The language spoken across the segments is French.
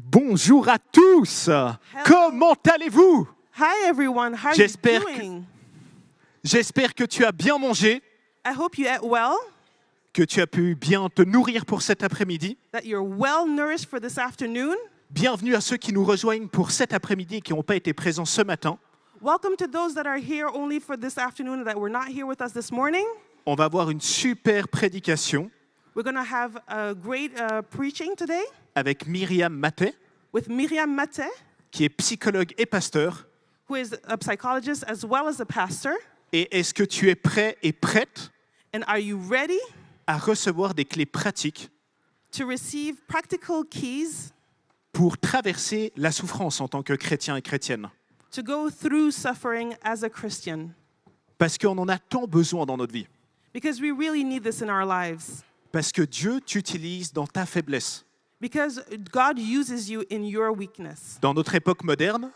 Bonjour à tous. Comment allez-vous? Hi everyone, how are you J'espère doing? J'espère que tu as bien mangé, I hope you ate well, que tu as pu bien te nourrir pour cet après-midi. that you're well nourished for this afternoon. Bienvenue à ceux qui nous rejoignent pour cet après-midi et qui n'ont pas été présents ce matin. Welcome to those that are here only for this afternoon that were not here with us this morning. On va avoir une super prédication We're going to have a great preaching today avec Myriam Maté, with Myriam Mate, qui est psychologue et pasteur. who is a psychologist as well as a pastor. Et est-ce que tu es prêt et prête And are you ready à recevoir des clés pratiques to receive practical keys pour traverser la souffrance en tant que chrétien et chrétienne? to go through suffering as a Christian? Parce qu'on en a tant besoin dans notre vie. Because we really need this in our lives. Parce que Dieu t'utilise dans ta faiblesse. Because God uses you in your weakness. Dans notre époque moderne,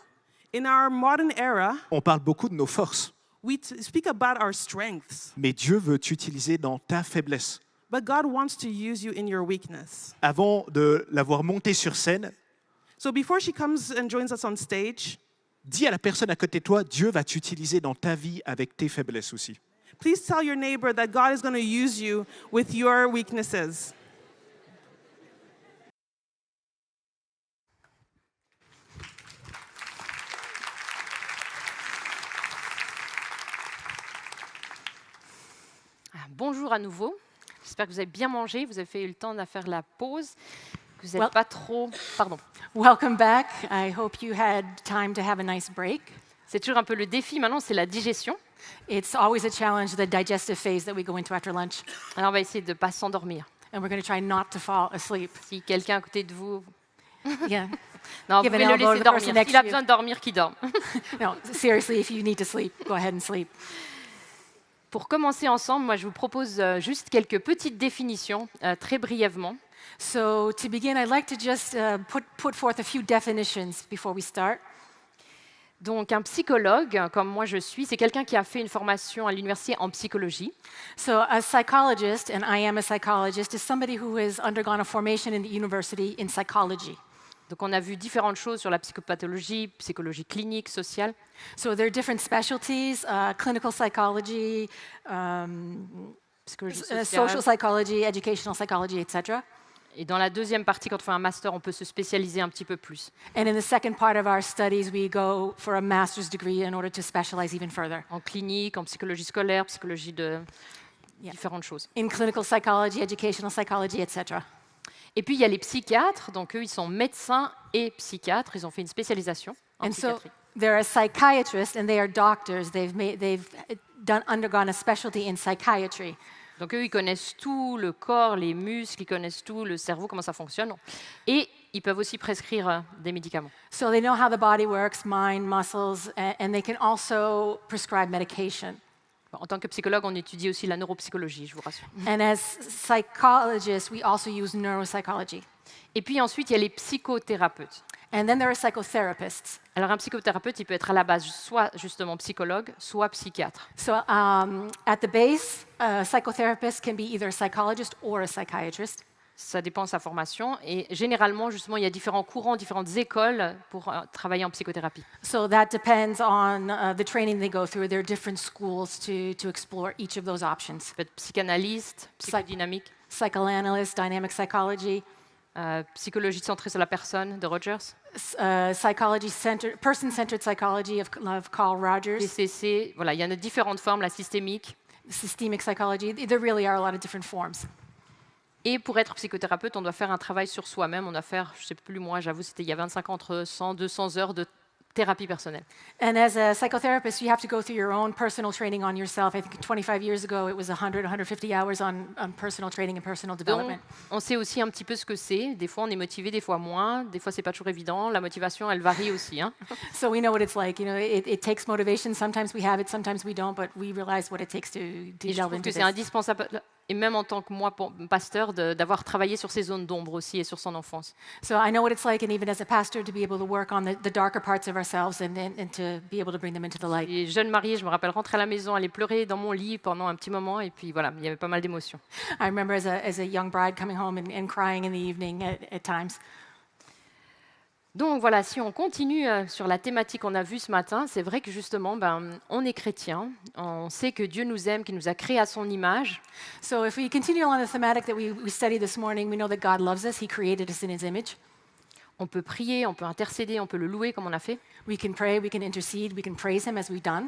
In our modern era, on parle beaucoup de nos forces. we speak about our strengths, Mais Dieu veut t'utiliser dans ta faiblesse. but God wants to use you in your weakness. Avant de la voir monter sur scène, So before she comes and joins us on stage, dis à la personne à côté de toi, Dieu va t'utiliser dans ta vie avec tes faiblesses aussi. please tell your neighbor that God is going to use you with your weaknesses. Bonjour à nouveau. J'espère que vous avez bien mangé, vous avez eu le temps de faire la pause, que vous n'êtes Well- pas trop... Pardon. Welcome back. I hope you had time to have a nice break. C'est toujours un peu le défi maintenant, c'est la digestion. It's always a challenge, the digestive phase that we go into after lunch. Alors on va essayer de ne pas s'endormir. And we're going to try not to fall asleep. Si quelqu'un à côté de vous... Yeah. Non, vous Give an pouvez le elbow to laisser the person dormir. next S'il a to you. besoin de dormir, qu'il dorme. No, seriously, if you need to sleep, go ahead and sleep. Pour commencer ensemble, moi je vous propose juste quelques petites définitions, très brièvement. So to begin, I'd like to just put forth a few definitions before we start. Donc un psychologue, comme moi je suis, c'est quelqu'un qui a fait une formation à l'université en psychologie. So a psychologist, and I am a psychologist, is somebody who has undergone a formation in the university in psychology. Donc on a vu différentes choses sur la psychopathologie, psychologie clinique, sociale. So there are different specialties, clinical psychology, Psychologie social sociale. psychology, educational psychology, etc. Et dans la deuxième partie, quand on fait un master, on peut se spécialiser un petit peu plus. And in the second part of our studies, we go for a master's degree in order to specialize even further. En clinique, en psychologie scolaire, psychologie de Yeah. différentes choses. In clinical psychology, educational psychology, etc. Et puis il y a les psychiatres, donc eux ils sont médecins et psychiatres, ils ont fait une spécialisation en And so psychiatrie. there are psychiatrists and they are doctors. They've undergone a specialty in psychiatry. Donc eux ils connaissent tout le corps, les muscles, ils connaissent tout le cerveau, comment ça fonctionne. Et ils peuvent aussi prescrire des médicaments. So they know how the body works, mind, muscles, and they can also prescribe medication. En tant que psychologue, on étudie aussi la neuropsychologie, je vous rassure. And as psychologists, we also use neuropsychology. Et puis ensuite, il y a les psychothérapeutes. And then there are psychotherapists. Alors un psychothérapeute, il peut être à la base soit justement psychologue, soit psychiatre. So at the base, a psychotherapist can be either a psychologist or a psychiatrist. Ça dépend de sa formation. Et généralement, justement, il y a différents courants, différentes écoles pour travailler en psychothérapie. So that depends on the training they go through. There are different schools to explore each of those options. Ça peut être psychanalyste, psychodynamique, Psychoanalyst, dynamic psychology, psychologie centrée sur la personne de Rogers, person-centered psychology of Carl Rogers, PCC. Voilà, il y en a différentes formes, la systémique. systemic psychology. There really are a lot of different forms. Et pour être psychothérapeute, on doit faire un travail sur soi-même. On doit faire, je ne sais plus moi, j'avoue, c'était il y a 25 ans, entre 100 200 heures de thérapie personnelle. And as a psychotherapist, you have to go through your own personal training on yourself. I think 25 years ago, it was 100, 150 hours on personal training and personal Donc, development. on sait aussi un petit peu ce que c'est. Des fois, on est motivé, des fois moins. Des fois, c'est pas toujours évident. La motivation, elle varie aussi. Hein. So we know what it's like. You know, it takes motivation. Sometimes we have it, sometimes we don't, but we realize what it takes to Et je delve trouve into que c'est this. indispensable, et même en tant que moi, pasteur, d'avoir travaillé sur ces zones d'ombre aussi et sur son enfance. So I know what it's like, and even as a pastor, to be able to work on the darker parts of ourselves and to be able to bring them into the light. Et jeune mariée, je me rappelle rentrer à la maison, aller pleurer dans mon lit pendant un petit moment, et puis voilà, il y avait pas mal d'émotions. I remember as a young bride coming home and crying in the evening at times. Donc voilà, si on continue sur la thématique qu'on a vue ce matin, c'est vrai que justement, on est chrétien, on sait que Dieu nous aime, qu'il nous a créés à son image. So if we continue on the thematic that we studied this morning, we know that God loves us. He created us in his image. On peut prier, on peut intercéder, on peut le louer comme on a fait. We can pray, we can intercede, we can praise him as we've done.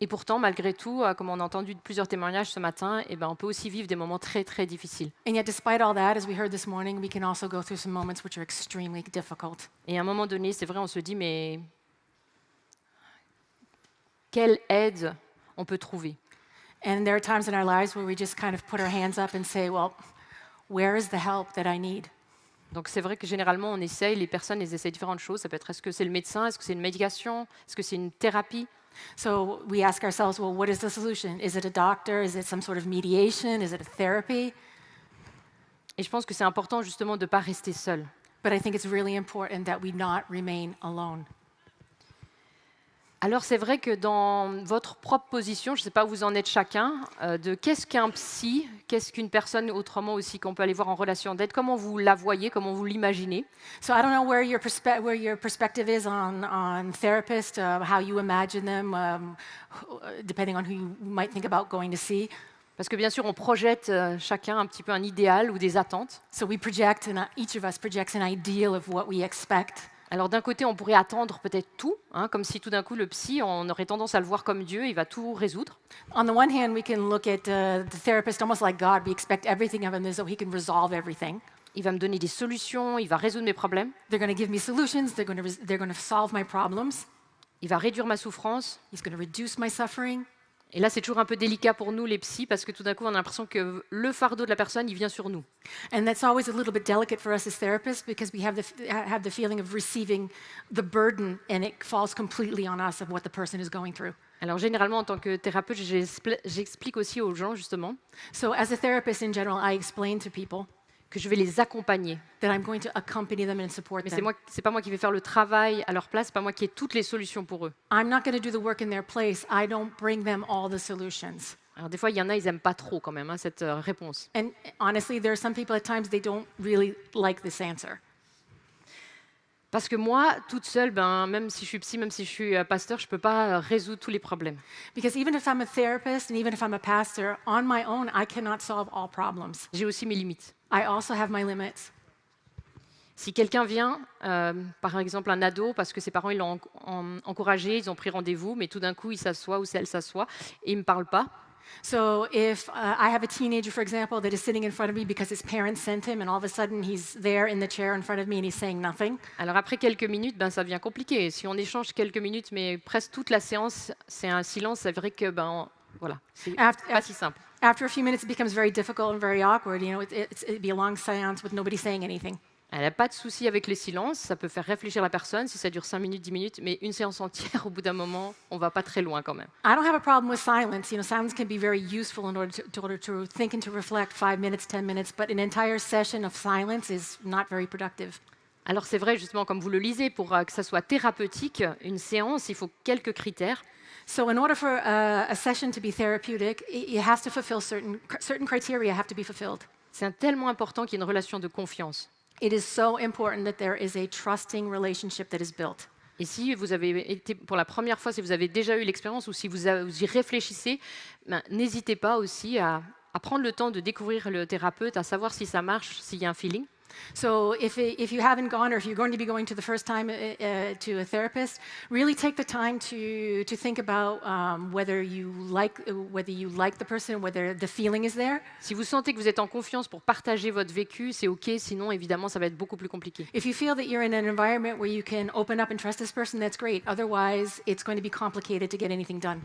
Et pourtant, malgré tout, comme on a entendu plusieurs témoignages ce matin, on peut aussi vivre des moments très très difficiles. And yet, despite all that, as we heard this morning, we can also go through some moments which are extremely difficult. Et à un moment donné, c'est vrai, on se dit, mais quelle aide on peut trouver? And there are times in our lives where we just kind of put our hands up and say, well, where is the help that I need? Donc c'est vrai que généralement, on essaye, les personnes, elles essayent différentes choses. Ça peut être, est-ce que c'est le médecin? Est-ce que c'est une médication? Est-ce que c'est une thérapie? So we ask ourselves, well, what is the solution? Is it a doctor? Is it some sort of mediation? Is it a therapy? Et je pense que c'est important justement de ne pas rester seul. But I think it's really important that we not remain alone. Alors c'est vrai que dans votre propre position, je ne sais pas où vous en êtes chacun, de qu'est-ce qu'un psy, qu'est-ce qu'une personne autrement aussi qu'on peut aller voir en relation d'aide, comment vous la voyez, comment vous l'imaginez? So I don't know where your perspective is on therapists, how you imagine them, depending on who you might think about going to see. Parce que bien sûr, on projette chacun un petit peu un idéal ou des attentes. So we project, and each of us projects an ideal of what we expect. Alors d'un côté, on pourrait attendre peut-être tout, comme si tout d'un coup le psy, on aurait tendance à le voir comme Dieu, il va tout résoudre. On the one hand, we can look at the therapist almost like God. We expect everything of him as though he can resolve everything. Il va me donner des solutions, il va résoudre mes problèmes, They're going to give me solutions. They're going to solve my problems. il va réduire ma souffrance. He's going to reduce my suffering. Et là, c'est toujours un peu délicat pour nous, les psys, parce que tout d'un coup, on a l'impression que le fardeau de la personne, il vient sur nous. And that's always a little bit delicate for us as therapists because we have the feeling of receiving the burden, and it falls completely on us of what the person is going through. Alors généralement, en tant que thérapeute, j'explique aussi aux gens, justement, So as a therapist in general, I explain to people que je vais les accompagner. that I'm going to accompany them and support Mais them. c'est pas moi qui vais faire le travail à leur place, c'est pas moi qui ai toutes les solutions pour eux. I'm not going to do the work in their place. I don't bring them all the solutions. Alors des fois, il y en a, ils aiment pas trop quand même cette réponse. And honestly, there are some people at times they don't really like this answer. Parce que moi, toute seule, même si je suis psy, même si je suis pasteur, je peux pas résoudre tous les problèmes. Because even if I'm a therapist and even if I'm a pastor, on my own, I cannot solve all problems. J'ai aussi mes limites. I also have my limits. Si quelqu'un vient, par exemple un ado, parce que ses parents ils l'ont encouragé, ils ont pris rendez-vous, mais tout d'un coup il s'assoit ou elle s'assoit et il me parle pas. So if I have a teenager, for example, that is sitting in front of me because his parents sent him, and all of a sudden he's there in the chair in front of me and he's saying nothing. Alors après quelques minutes, ça devient compliqué. Si on échange quelques minutes, mais presque toute la séance, c'est un silence, c'est vrai que voilà, c'est pas si simple. After a few minutes, it becomes very difficult and very awkward. You know, it'd be a long séance with nobody saying anything. Elle n'a pas de souci avec les silences, ça peut faire réfléchir la personne si ça dure 5 minutes, 10 minutes, mais une séance entière, au bout d'un moment, on va pas très loin quand même. I don't have a problem with silence. You know, silence can be very useful in order to think and to reflect 5 minutes, 10 minutes, but an entire session of silence is not very productive. Alors c'est vrai, justement, comme vous le lisez, pour que ça soit thérapeutique, une séance, il faut quelques critères. So in order for a session to be therapeutic, it has to fulfill certain criteria have to be fulfilled. C'est tellement important qu'il y ait une relation de confiance. It is so important that there is a trusting relationship that is built. Et si vous avez été pour la première fois, si vous avez déjà eu l'expérience ou si vous y réfléchissez, n'hésitez pas aussi à prendre le temps de découvrir le thérapeute, à savoir si ça marche, s'il y a un feeling. So if you haven't gone, or if you're going to be going to the first time to a therapist, really take the time to think about whether you like the person, whether the feeling is there. Si vous sentez que vous êtes en confiance pour partager votre vécu, c'est OK. Sinon, évidemment, ça va être beaucoup plus compliqué. If you feel that you're in an environment where you can open up and trust this person, that's great. Otherwise, it's going to be complicated to get anything done.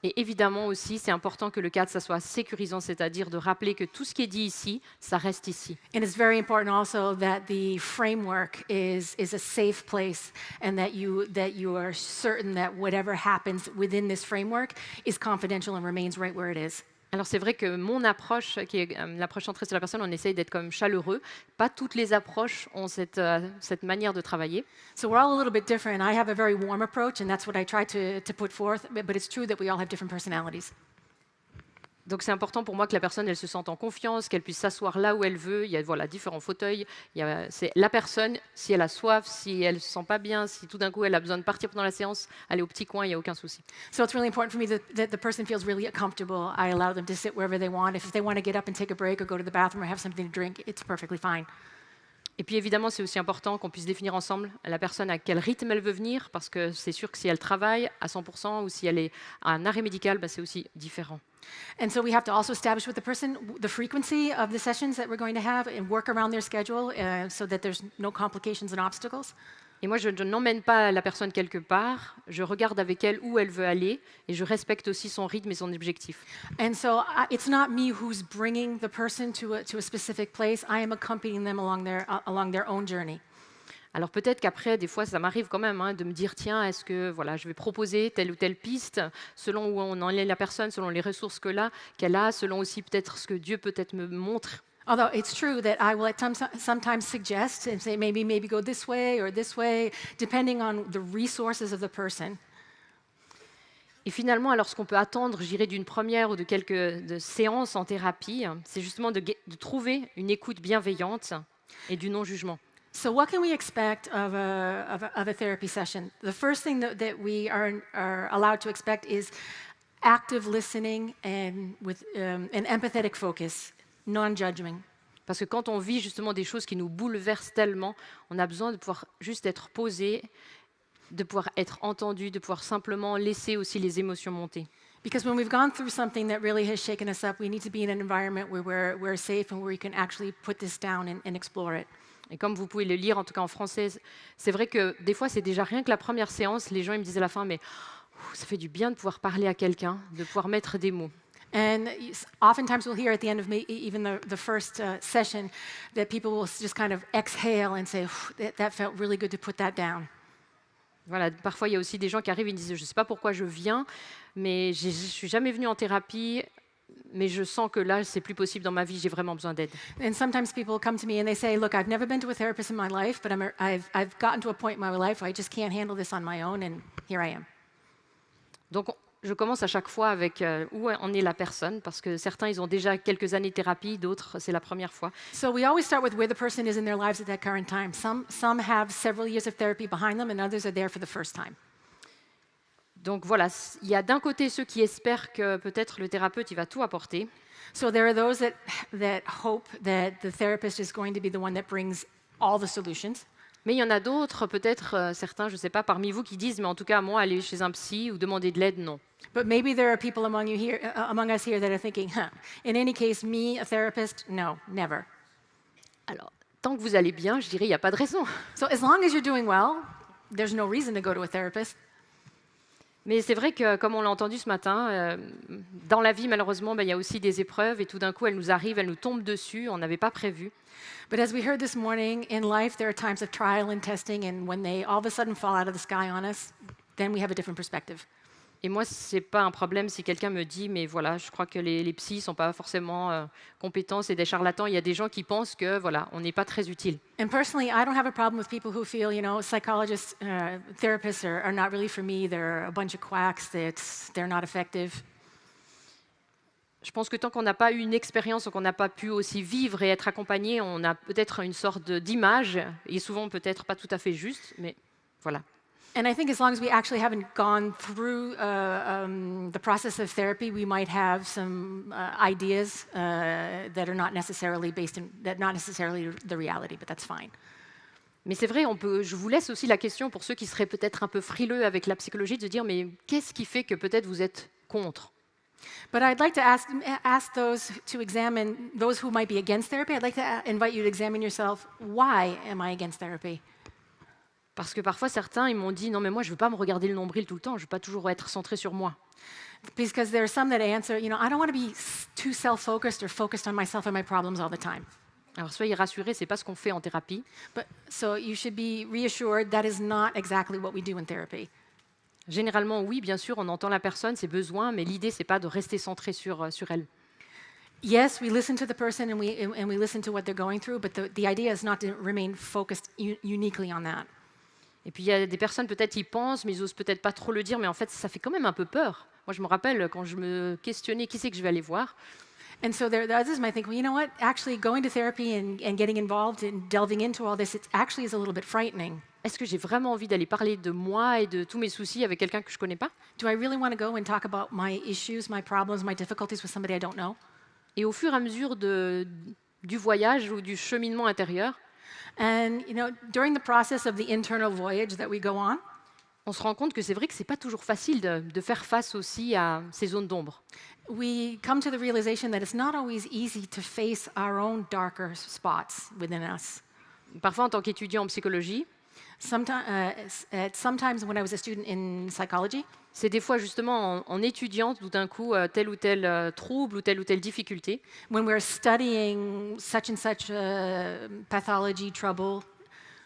Et évidemment aussi, c'est important que le cadre, ça soit sécurisant, c'est-à-dire de rappeler que tout ce qui est dit ici, ça reste ici. And it's very important also that the framework is a safe place, and that you are certain that whatever happens within this framework is confidential and remains right where it is. Alors c'est vrai que mon approche, qui est l'approche centrée sur la personne, on essaye d'être comme chaleureux. Pas toutes les approches ont cette manière de travailler. So we're all a little bit different. I have a very warm approach, and that's what I try to put forth, but it's true that we all have different personalities. Donc c'est important pour moi que la personne elle se sente en confiance, qu'elle puisse s'asseoir là où elle veut. Il y a voilà, différents fauteuils. C'est la personne, si elle a soif, si elle ne se sent pas bien, si tout d'un coup elle a besoin de partir pendant la séance, aller au petit coin, il n'y a aucun souci. So it's really important for me that the person feels really comfortable. I allow them to sit wherever they want. If they want to get up and take a break or go to the bathroom or have something to drink, it's perfectly fine. Et puis évidemment, c'est aussi important qu'on puisse définir ensemble la personne à quel rythme elle veut venir, parce que c'est sûr que si elle travaille à 100% ou si elle est à un arrêt médical, c'est aussi différent. And so we have to also establish with the person the frequency of the sessions that we're going to have and work around their schedule so that there's no complications and obstacles. Et moi, je n'emmène pas la personne quelque part, je regarde avec elle où elle veut aller et je respecte aussi son rythme et son objectif. And so it's not me who's bringing the person to a specific place. I am accompanying them along their own journey. Alors peut-être qu'après, des fois, ça m'arrive quand même de me dire, tiens, est-ce que voilà, je vais proposer telle ou telle piste, selon où on en est la personne, selon les ressources qu'elle a, selon aussi peut-être ce que Dieu peut-être me montre. Although it's true that I will sometimes suggest and say maybe go this way, depending on the resources of the person. Et finalement, alors ce qu'on peut attendre, j'irai d'une première ou de quelques séances en thérapie, c'est justement de trouver une écoute bienveillante et du non-jugement. So what can we expect of a therapy session? The first thing that we are allowed to expect is active listening and with an empathetic focus, non-judging. Parce que quand on vit justement des choses qui nous bouleversent tellement, on a besoin de pouvoir juste être posé, de pouvoir être entendu, de pouvoir simplement laisser aussi les émotions monter. Because when we've gone through something that really has shaken us up, we need to be in an environment where we're safe and where we can actually put this down and explore it. Et comme vous pouvez le lire, en tout cas en français, c'est vrai que des fois, c'est déjà rien que la première séance, les gens ils me disent à la fin, mais ça fait du bien de pouvoir parler à quelqu'un, de pouvoir mettre des mots. And oftentimes we'll hear at the end of even the first session that people will just kind of exhale and say, that felt really good to put that down. Voilà, parfois il y a aussi des gens qui arrivent et me disent, je ne sais pas pourquoi je viens, mais je ne suis jamais venu en thérapie, mais je sens que là, c'est plus possible dans ma vie, j'ai vraiment besoin d'aide. And sometimes people come to me and they say, look, I've never been to a therapist in my life, but I've gotten to a point in my life where I just can't handle this on my own, and here I am. Donc, je commence à chaque fois avec où en est la personne, parce que certains, ils ont déjà quelques années de thérapie, d'autres, c'est la première fois. So we always start with where the person is in their lives at that current time. Some have several years of therapy behind them, and others are there for the first time. Donc voilà, il y a d'un côté ceux qui espèrent que peut-être le thérapeute il va tout apporter. So there are those that hope that the therapist is going to be the one that brings all the solutions. Mais il y en a d'autres, peut-être certains, je ne sais pas, parmi vous qui disent, mais en tout cas, moi, aller chez un psy ou demander de l'aide, non. But maybe there are people among us here that are thinking, in any case, me, a therapist, no, never. Alors, tant que vous allez bien, je dirais, il n'y a pas de raison. So as long as you're doing well, there's no reason to go to a therapist. Mais c'est vrai que, comme on l'a entendu ce matin, dans la vie, malheureusement, il y a aussi des épreuves et tout d'un coup, elles nous arrivent, elles nous tombent dessus, on n'avait pas prévu. But as we heard this morning, in life, there are times of trial and testing, and when they all of a sudden fall out of the sky on us, then we have a different perspective. Et moi, ce n'est pas un problème si quelqu'un me dit, mais voilà, je crois que les psys ne sont pas forcément compétents, c'est des charlatans. Il y a des gens qui pensent que voilà, on n'est pas très utile. And personally, I don't have a problem with people who feel, psychologists, therapists are not really for me. They're a bunch of quacks. They're not effective. Je pense que tant qu'on n'a pas eu une expérience, qu'on n'a pas pu aussi vivre et être accompagné, on a peut-être une sorte d'image, et souvent peut-être pas tout à fait juste, mais voilà. And I think as long as we actually haven't gone through the process of therapy, we might have some ideas that are not necessarily the reality, but that's fine. Mais c'est vrai, je vous laisse aussi la question pour ceux qui seraient peut-être un peu frileux avec la psychologie, de se dire, mais qu'est-ce qui fait que peut-être vous êtes contre ? But I'd like to ask those to examine, those who might be against therapy, I'd like to invite you to examine yourself, why am I against therapy? Parce que parfois, certains, ils m'ont dit, non, mais moi, je ne veux pas me regarder le nombril tout le temps, je ne veux pas toujours être centré sur moi. Because there are some that answer, I don't want to be too self-focused or focused on myself and my problems all the time. Alors, soyez rassurés, ce n'est pas ce qu'on fait en thérapie. So you should be reassured that is not exactly what we do in therapy. Généralement, oui, bien sûr, on entend la personne, ses besoins, mais l'idée, ce n'est pas de rester centré sur elle. Yes, we listen to the person and we listen to what they're going through, but the idea is not to remain focused uniquely on that. Et puis, il y a des personnes, peut-être, ils pensent, mais ils n'osent peut-être pas trop le dire, mais en fait, ça fait quand même un peu peur. Moi, je me rappelle quand je me questionnais qui c'est que je vais aller voir. And so the others might think, well, you know what? Actually, going to therapy and getting involved and delving into all this, it actually is a little bit frightening. Est-ce que j'ai vraiment envie d'aller parler de moi et de tous mes soucis avec quelqu'un que je ne connais pas? Do I really want to go and talk about my issues, my problems, my difficulties with somebody I don't know? Et au fur et à mesure du voyage ou du cheminement intérieur, And during the process of the internal voyage that we go on, on se rend compte que c'est vrai que ce n'est pas toujours facile de faire face aussi à ces zones d'ombre. we come to the realization that it's not always easy to face our own darker spots within us. Parfois, en tant qu'étudiant en psychologie, Sometimes when I was a student in psychology, c'est des fois justement en étudiant tout d'un coup tel ou tel trouble ou telle difficulté, when we're studying such and such pathology, trouble,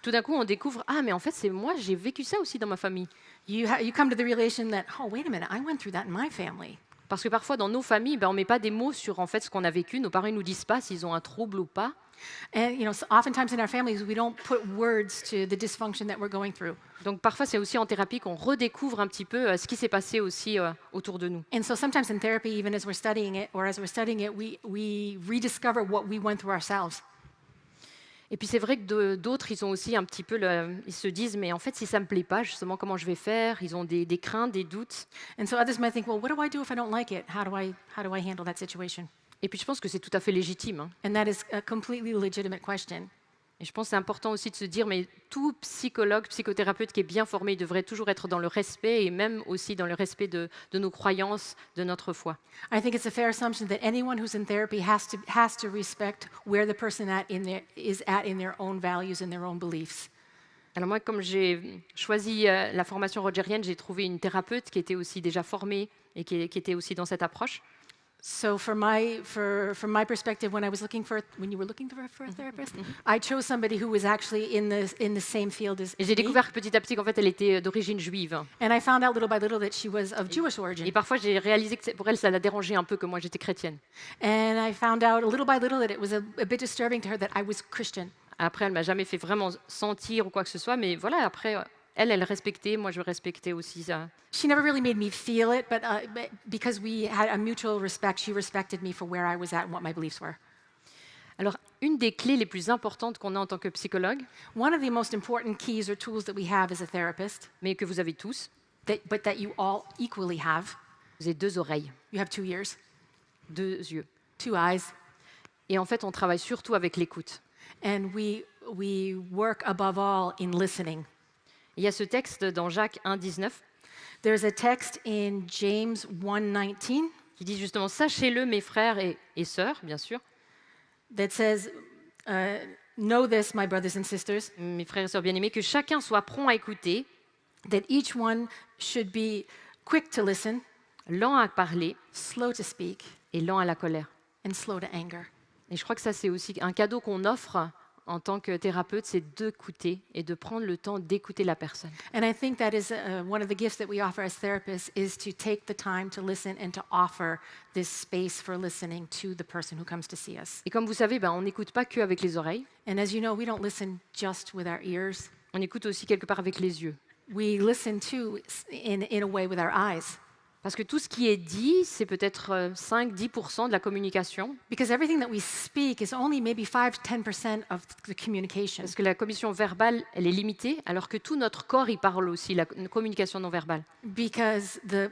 tout d'un coup on découvre ah mais en fait c'est moi, j'ai vécu ça aussi dans ma famille. you come to the realization that, oh, wait a minute, I went through that in my family. Parce que parfois dans nos familles, on ne met pas des mots sur en fait ce qu'on a vécu. Nos parents ne nous disent pas s'ils ont un trouble ou pas. And oftentimes in our families, we don't put words to the dysfunction that we're going through. Donc parfois c'est aussi en thérapie qu'on redécouvre un petit peu ce qui s'est passé aussi autour de nous. And so sometimes in therapy, even as we're studying it, or as we're studying it, we rediscover what we went through ourselves. Et puis c'est vrai que d'autres, ils ont aussi un petit peu, ils se disent, mais en fait, si ça me plaît pas, justement, comment je vais faire? Ils ont des craintes, des doutes. And so others might think, well, what do I do if I don't like it? How do I handle that situation? Et puis je pense que c'est tout à fait légitime, hein. And that is a completely legitimate question. Et je pense que c'est important aussi de se dire, mais tout psychologue, psychothérapeute qui est bien formé, il devrait toujours être dans le respect et même aussi dans le respect de nos croyances, de notre foi. I think it's a fair assumption that anyone who's in therapy has to respect where the person is at in their own values and their own beliefs. Alors moi, comme j'ai choisi la formation rogerienne, j'ai trouvé une thérapeute qui était aussi déjà formée et qui était aussi dans cette approche. So from my perspective, when you were looking for a therapist, I chose somebody who was actually in the same field as Et j'ai me. découvert petit à petit qu'en fait, elle était d'origine juive. And I found out little by little that she was of Jewish origin. Et parfois, j'ai réalisé que pour elle, ça la dérangeait un peu que moi, j'étais chrétienne. And I found out little by little that it was a bit disturbing to her that I was Christian. Après, elle m'a jamais fait vraiment sentir ou quoi que ce soit, mais voilà, après, elle respectait, moi je respectais aussi ça. She never really made me feel it, but because we had a mutual respect, she respected me for where I was at and what my beliefs were. Alors, une des clés les plus importantes qu'on a en tant que psychologue, One of the most important keys or tools that we have as a therapist, mais que vous avez tous, but that you all equally have, vous avez 2 oreilles, you have 2 ears, 2 yeux. 2 eyes, Et en fait, on travaille surtout avec l'écoute. and we work above all in listening. Il y a ce texte dans Jacques 1,19 There's a text in James 1:19 qui dit justement « Sachez-le, mes frères et sœurs, bien sûr, that says, know this, my brothers and sisters, mes frères et sœurs bien-aimés, que chacun soit prompt à écouter, that each one should be quick to listen, lent à parler slow to speak, et lent à la colère. and slow to anger. » Et je crois que ça, c'est aussi un cadeau qu'on offre en tant que thérapeute, c'est d'écouter et de prendre le temps d'écouter la personne. And I think that is one of the gifts that we offer as therapists is to take the time to listen and to offer this space for listening to the person who comes to see us. Et comme vous savez, on n'écoute pas que avec les oreilles, And as you know, we don't listen just with our ears. on écoute aussi quelque part avec les yeux. We listen too in a way with our eyes. Parce que tout ce qui est dit, c'est peut-être 5-10% de la communication. Because everything that we speak is only maybe 5-10% of the communication. Parce que la communication verbale, elle est limitée, alors que tout notre corps, il parle aussi, la communication non verbale. Because the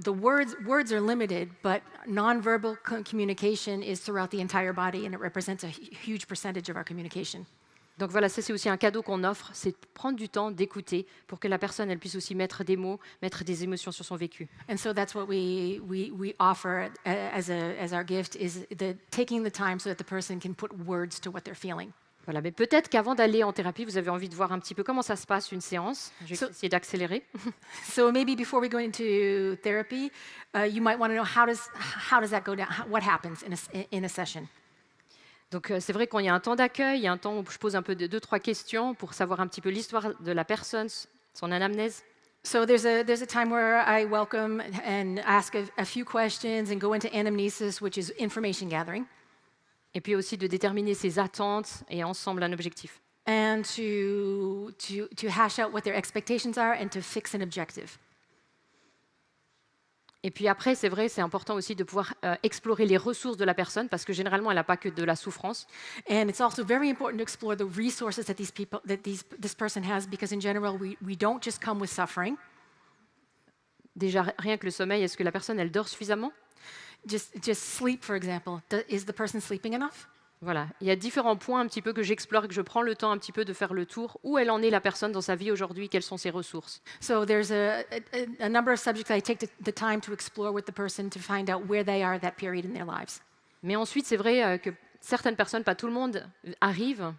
words are limited, but nonverbal communication is throughout the entire body, and it represents a huge percentage of our communication. Donc voilà, ça c'est aussi un cadeau qu'on offre, c'est de prendre du temps d'écouter pour que la personne elle puisse aussi mettre des mots, mettre des émotions sur son vécu. And so that's what we offer as our gift is taking the time so that the person can put words to what they're feeling. Voilà, mais peut-être qu'avant d'aller en thérapie, vous avez envie de voir un petit peu comment ça se passe une séance. Je vais essayer d'accélérer. So maybe before we go into therapy, you might want to know how does that go down? What happens in a session? Donc c'est vrai qu'il y a un temps d'accueil, il y a un temps où je pose un peu 2-3 questions pour savoir un petit peu l'histoire de la personne, son anamnèse. So there's a time where I welcome and ask a few questions and go into anamnesis, which is information gathering, Et puis aussi de déterminer ses attentes et ensemble un objectif. and to hash out what their expectations are and to fix an objective. Et puis après, c'est vrai, c'est important aussi de pouvoir explorer les ressources de la personne, parce que généralement, elle n'a pas que de la souffrance. And it's also very important to explore the resources that this person has, because in general, we don't just come with suffering. Déjà, rien que le sommeil, est-ce que la personne, elle dort suffisamment? Just sleep, for example. Is the person sleeping enough? Voilà, il y a différents points un petit peu que j'explore, que je prends le temps un petit peu de faire le tour. Où elle en est la personne dans sa vie aujourd'hui? Quelles sont ses ressources? So there's a number of subjects that I take the time to explore with the person to find out where they are at that period in their lives. Mais ensuite, c'est vrai que certaines personnes, pas tout le monde, arrive.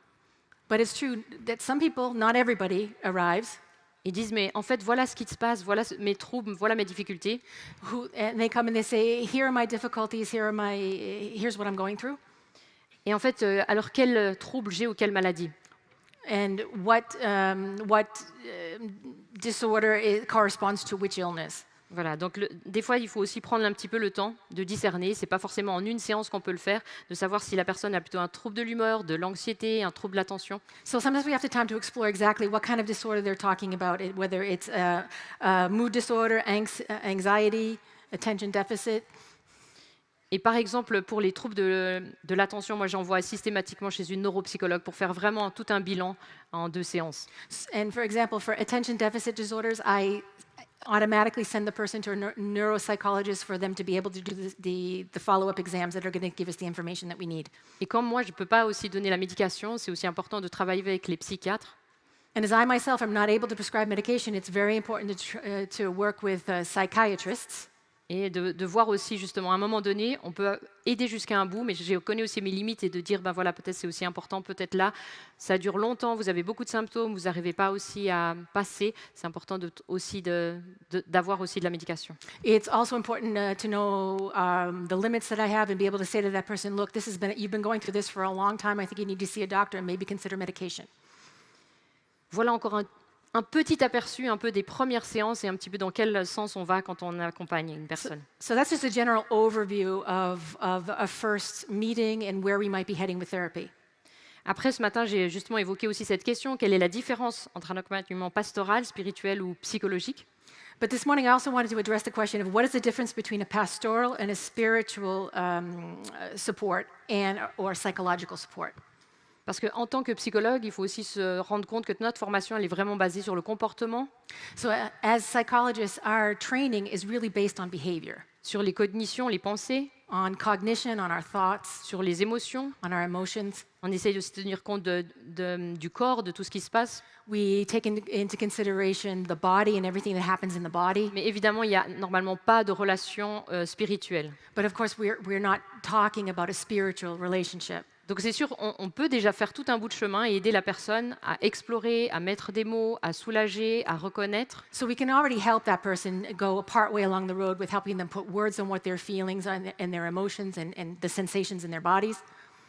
But it's true that some people, not everybody, arrives. Ils disent, mais en fait, voilà ce qui se passe, voilà mes troubles, voilà mes difficultés. And they come and they say, here are my difficulties, here's what I'm going through. Et en fait, alors quel trouble j'ai ou quelle maladie? And what disorder corresponds to which illness. Voilà, donc des fois, il faut aussi prendre un petit peu le temps de discerner. C'est pas forcément en une séance qu'on peut le faire, de savoir si la personne a plutôt un trouble de l'humeur, de l'anxiété, un trouble de l'attention. So sometimes we have the time to explore exactly what kind of disorder they're talking about, whether it's a mood disorder, anxiety, attention deficit. Et par exemple, pour les troubles de l'attention, moi j'envoie systématiquement chez une neuropsychologue pour faire vraiment tout un bilan en 2 séances. And for example, for attention deficit disorders, I automatically send the person to a neuropsychologist for them to be able to do the follow-up exams that are going to give us the information that we need. Et comme moi, je ne peux pas aussi donner la médication, c'est aussi important de travailler avec les psychiatres. And as I myself am not able to prescribe medication, it's very important to work with psychiatrists. Et de voir aussi, justement, à un moment donné, on peut aider jusqu'à un bout, mais je connais aussi mes limites et de dire, ben voilà, peut-être c'est aussi important, peut-être là, ça dure longtemps, vous avez beaucoup de symptômes, vous n'arrivez pas aussi à passer. C'est important aussi d'avoir aussi de la médication. It's also important to know the limits that I have and be able to say to that person, look, you've been going through this for a long time, I think you need to see a doctor and maybe consider medication. Voilà encore un petit aperçu un peu des premières séances et un petit peu dans quel sens on va quand on accompagne une personne. So that's just a general overview of a first meeting and where we might be heading with therapy. Après, ce matin, j'ai justement évoqué aussi cette question, quelle est la différence entre un accompagnement pastoral, spirituel ou psychologique? But this morning I also wanted to address the question of what is the difference between a pastoral and a spiritual support or psychological support. Parce qu'en tant que psychologue, il faut aussi se rendre compte que notre formation, elle est vraiment basée sur le comportement, So as psychologists, our training is really based on behavior, sur les cognitions, les pensées, on cognition, on our thoughts, sur les émotions. on our emotions. On essaye de se tenir compte du corps, de tout ce qui se passe. We take into consideration the body and everything that happens in the body. Mais évidemment, il n'y a normalement pas de relation spirituelle. But of course, we're not talking about a spiritual relationship. Donc c'est sûr, on peut déjà faire tout un bout de chemin et aider la personne à explorer, à mettre des mots, à soulager, à reconnaître. So we can already help that person go a part way along the road with helping them put words on what their feelings and their emotions and the sensations in their bodies.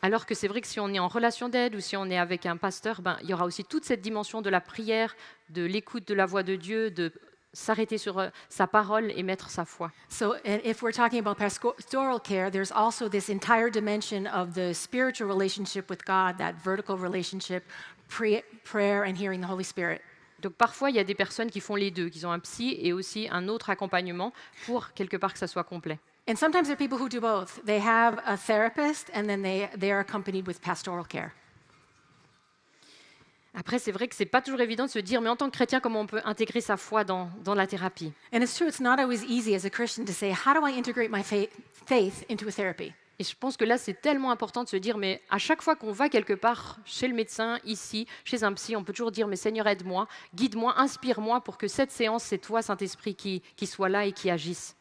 Alors que c'est vrai que si on est en relation d'aide ou si on est avec un pasteur, il y aura aussi toute cette dimension de la prière, de l'écoute de la voix de Dieu, de s'arrêter sur sa parole et mettre sa foi. So if we're talking about pastoral care, there's also this entire dimension of the spiritual relationship with God, that vertical relationship, prayer and hearing the Holy Spirit. Donc parfois, il y a des personnes qui font les deux, qui ont un psy et aussi un autre accompagnement pour quelque part que ça soit complet. And sometimes there are people who do both. They have a therapist and then they are accompanied with pastoral care. Après, c'est vrai que ce n'est pas toujours évident de se dire, mais en tant que chrétien, comment on peut intégrer sa foi dans la thérapie? And it's true, it's not always easy as a Christian to say, how do I integrate my faith into a therapy? Et je pense que là, c'est tellement important de se dire, mais à chaque fois qu'on va quelque part, chez le médecin, ici, chez un psy, on peut toujours dire, mais Seigneur, aide-moi, guide-moi, inspire-moi pour que cette séance, c'est toi, Saint-Esprit, qui soit là et qui agisse.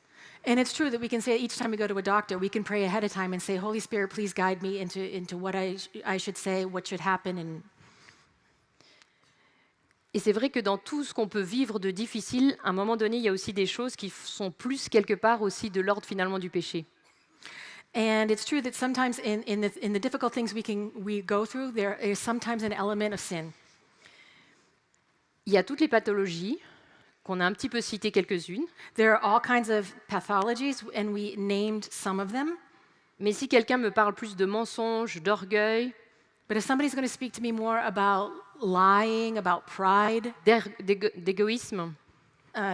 And it's true that we can say each time we go to a doctor, we can pray ahead of time and say, Holy Spirit, please guide me into what I should say, what should happen. Et c'est vrai que dans tout ce qu'on peut vivre de difficile, à un moment donné, il y a aussi des choses qui sont plus quelque part aussi de l'ordre finalement du péché. And it's true that sometimes in the difficult things we go through, there is sometimes an element of sin. Il y a toutes les pathologies, qu'on a un petit peu citées quelques-unes. There are all kinds of pathologies, and we named some of them. Mais si quelqu'un me parle plus de mensonges, d'orgueil, But if somebody's going to speak to me more about lying, about pride, d'égoïsme,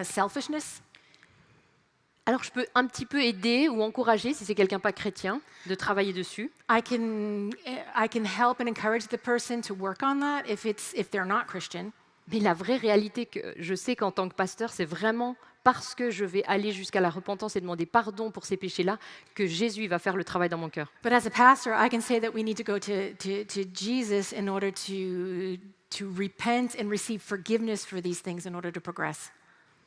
selfishness, Alors, je peux un petit peu aider ou encourager, si c'est quelqu'un pas chrétien, de travailler dessus. I can help and encourage the person to work on that if they're not Christian. Mais la vraie réalité que je sais qu'en tant que pasteur, c'est vraiment parce que je vais aller jusqu'à la repentance et demander pardon pour ces péchés-là que Jésus va faire le travail dans mon cœur. But as a pastor, I can say that we need to go to Jesus in order to repent and receive forgiveness for these things in order to progress.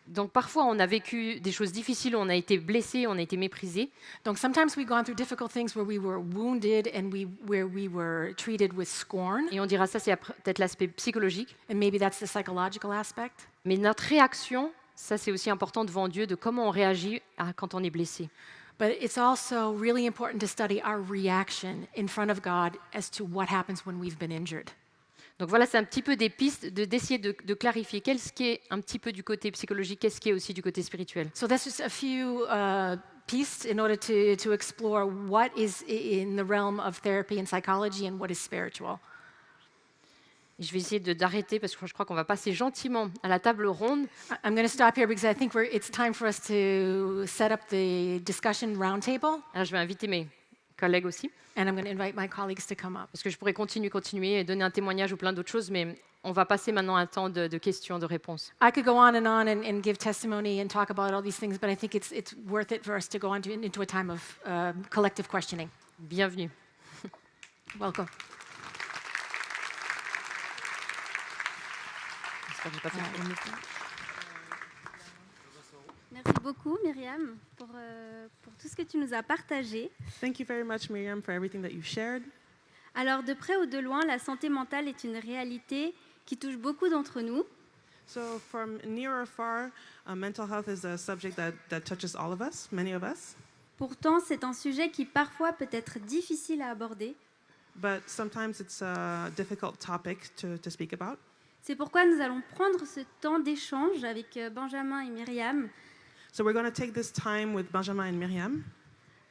Donc parfois, on a vécu des choses difficiles, on a été blessé, on a été méprisé. Donc sometimes we've gone through difficult things where we were wounded and where we were treated with scorn, Et on dira ça, c'est peut-être l'aspect psychologique. and maybe that's the psychological aspect. Mais notre réaction, ça c'est aussi important devant Dieu, de comment on réagit quand on est blessé. But it's also really important to study our reaction in front of God as to what happens when we've been injured. Donc voilà, c'est un petit peu des pistes d'essayer de clarifier qu'est-ce qui est un petit peu du côté psychologique, qu'est-ce qui est aussi du côté spirituel. So that's just a few pieces in order to explore what is in the realm of therapy and psychology and what is spiritual. Et je vais essayer d'arrêter parce que je crois qu'on va passer gentiment à la table ronde. I'm going to stop here because I think it's time for us to set up the discussion roundtable, Alors, je vais inviter mes collègues aussi, and I'm going to invite my colleagues to come up. parce que je pourrais continuer et donner un témoignage ou plein d'autres choses, mais on va passer maintenant un temps de questions, de réponses. I could go on and give testimony and talk about all these things, but I think it's worth it for us to go on into a time of collective questioning. Bienvenue. Welcome. J'espère que j'ai pas fait Merci beaucoup, Myriam, pour tout ce que tu nous as partagé. Thank you very much, Miriam, for everything that you shared. Alors, de près ou de loin, la santé mentale est une réalité qui touche beaucoup d'entre nous. So from near or far, mental health is a subject that touches all of us, many of us. Pourtant, c'est un sujet qui parfois peut être difficile à aborder. But sometimes it's a difficult topic to speak about. C'est pourquoi nous allons prendre ce temps d'échange avec Benjamin et Myriam. So we're going to take this time with Benjamin and Miriam.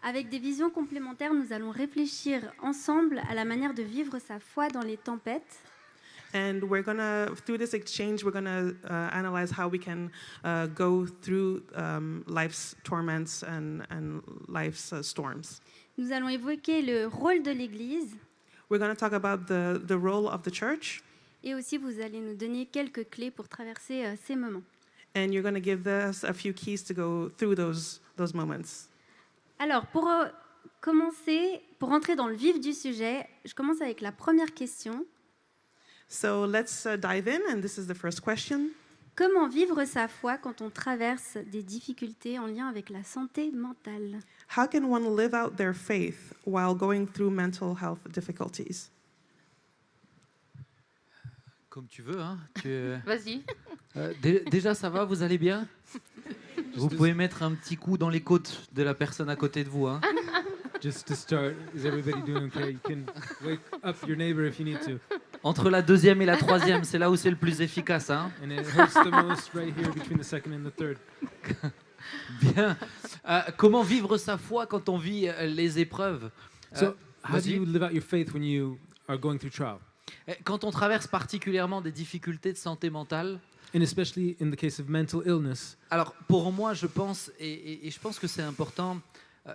Avec des visions complémentaires, nous allons réfléchir ensemble à la manière de vivre sa foi dans les tempêtes. And we're going to, through this exchange, we're going to analyze how we can go through life's torments and life's storms. Nous allons évoquer le rôle de l'Église We're going to talk about the role of the church, et aussi vous allez nous donner quelques clés pour traverser ces moments. and you're going to give us a few keys to go through those moments. Alors, pour commencer, pour entrer dans le vif du sujet, je commence avec la première question. So let's dive in, and this is the first question. Comment vivre sa foi quand on traverse des difficultés en lien avec la santé mentale? How can one live out their faith while going through mental health difficulties? Comme tu veux, hein. Vas-y. Déjà, ça va, vous allez bien? Vous pouvez mettre un petit coup dans les côtes de la personne à côté de vous, hein. Just to start, is everybody doing okay? You can wake up your neighbor if you need to. Entre la deuxième et la troisième, c'est là où c'est le plus efficace, hein. And it hurts the most right here between the second and the third. Bien. Comment vivre sa foi quand on vit les épreuves? So, how do vas-y. you live out your faith when you are going through trial? Quand on traverse particulièrement des difficultés de santé mentale, And especially in the case of mental illness, alors pour moi, je pense, et je pense que c'est important,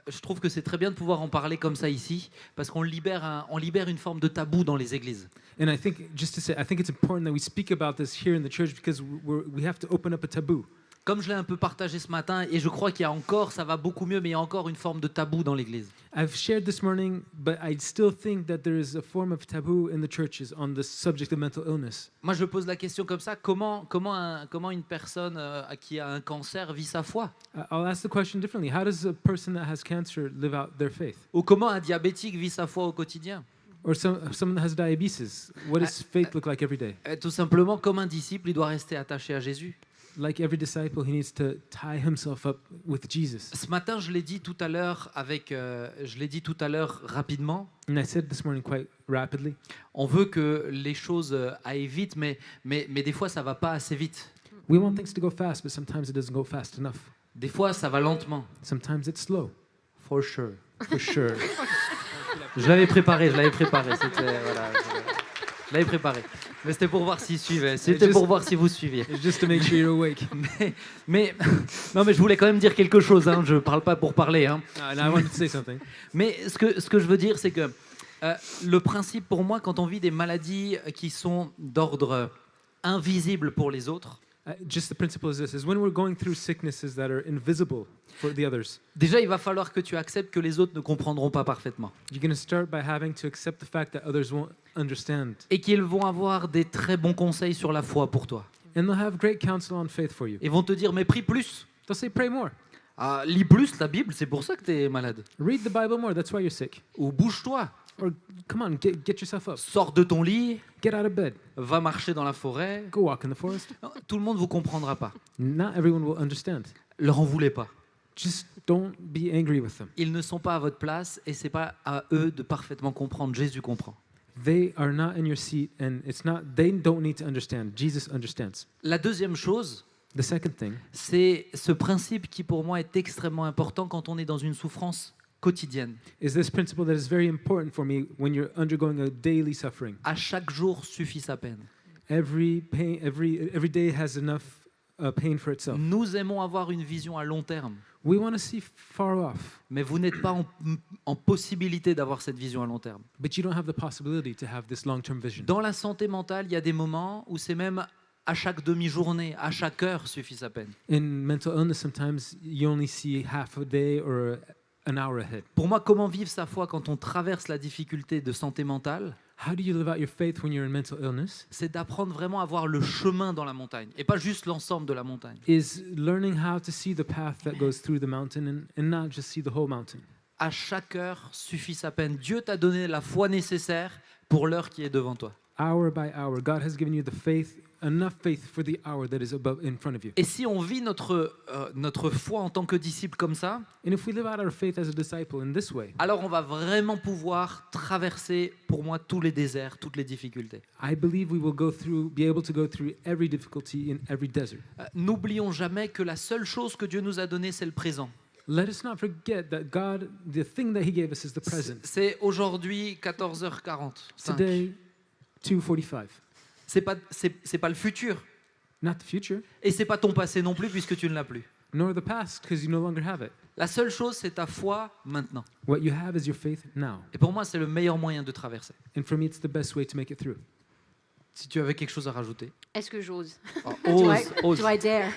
je trouve que c'est très bien de pouvoir en parler comme ça ici, parce qu'on libère, on libère une forme de tabou dans les églises. and I think, just to say, I think it's important that we speak about this here in the church because we have to open up a taboo. Comme je l'ai un peu partagé ce matin, et je crois qu'il y a encore, ça va beaucoup mieux, mais il y a encore une forme de tabou dans l'église. I've shared this morning, but I still think that there is a form of taboo in the churches on the subject of mental illness. Moi, je pose la question comme ça, comment une personne qui a un cancer vit sa foi? I'll ask the question differently. How does a person that has cancer live out their faith? Ou comment un diabétique vit sa foi au quotidien? Or someone that has diabetes, what does faith look like every day? Tout simplement, comme un disciple, il doit rester attaché à Jésus. Like every disciple, he needs to tie himself up with Jesus. Ce matin, je l'ai dit tout à l'heure rapidement. And I said this morning quite rapidly. On veut que les choses aillent vite, mais des fois, ça va pas assez vite. We want things to go fast, but sometimes it doesn't go fast enough. Des fois, ça va lentement. Sometimes it's slow, For sure. for sure. Je l'avais préparé. C'était, voilà. Je l'avais préparé. Mais c'était pour voir s'il suivait. C'était pour voir si vous suiviez. It's just to make sure you're awake. Non, mais je voulais quand même dire quelque chose. Hein. Je parle pas pour parler. Hein. And I wanted to say something. Mais ce que je veux dire, c'est que le principe pour moi, quand on vit des maladies qui sont d'ordre invisible pour les autres, Just the principle is this: is when we're going through sicknesses that are invisible for the others, déjà, il va falloir que tu acceptes que les autres ne comprendront pas parfaitement. you're going to start by having to accept the fact that others won't understand, Et qu'ils vont avoir des très bons conseils sur la foi pour toi. and they'll have great counsel on faith for you. Ils vont te dire, mais prie plus. They'll say, "Pray more, Ah, lis plus la Bible, c'est pour ça que tu es malade. read the Bible more. That's why you're sick." Ou bouge-toi, Or come on, get yourself up, sors de ton lit, get out of bed, va marcher dans la forêt. go walk in the forest. Non, tout le monde ne vous comprendra pas. Not everyone will understand. Leur en voulez pas. Just don't be angry with them. Ils ne sont pas à votre place et c'est pas à eux de parfaitement comprendre. Jésus comprend. They are not in your seat, and it's not. They don't need to understand. Jesus understands. La deuxième chose, The second thing c'est ce principe qui pour moi est extrêmement important quand on est dans une souffrance quotidienne. is this principle that is very important for me when you're undergoing a daily suffering. À chaque jour suffit sa peine. Every pain, every day has enough pain for itself. Nous aimons avoir une vision à long terme, We want to see far off, mais vous n'êtes pas en possibilité d'avoir cette vision à long terme. but you don't have the possibility to have this long-term vision. Dans la santé mentale, il y a des moments où c'est même à chaque demi-journée, à chaque heure suffit sa peine. In mental illness, sometimes you only see half a day or an hour ahead. Pour moi, comment vivre sa foi quand on traverse la difficulté de santé mentale, How do you live out your faith when you're in mental illness? c'est d'apprendre vraiment à voir le chemin dans la montagne et pas juste l'ensemble de la montagne. Is learning how to see the path that goes through the mountain and not just see the whole mountain. À chaque heure suffit sa peine. Dieu t'a donné la foi nécessaire pour l'heure qui est devant toi. Hour by hour, God has given you the faith, enough faith for the hour that is above in front of you. Et si on vit notre foi en tant que disciple comme ça, And if we live out our faith as a disciple in this way, alors on va vraiment pouvoir traverser, pour moi, tous les déserts, toutes les difficultés. I believe we will be able to go through every difficulty in every desert. N'oublions jamais que la seule chose que Dieu nous a donnée, c'est le présent. Let us not forget that God, the thing that He gave us is the present. C'est aujourd'hui 14h40. Today, 2:45. C'est pas le futur. Not the future, Et c'est pas ton passé non plus puisque tu ne l'as plus. nor the past, because you no longer have it. La seule chose, c'est ta foi maintenant. What you have is your faith now. Et pour moi, c'est le meilleur moyen de traverser. And for me, it's the best way to make it through. Si tu avais quelque chose à rajouter. Est-ce que j'ose? Ose. Do I dare?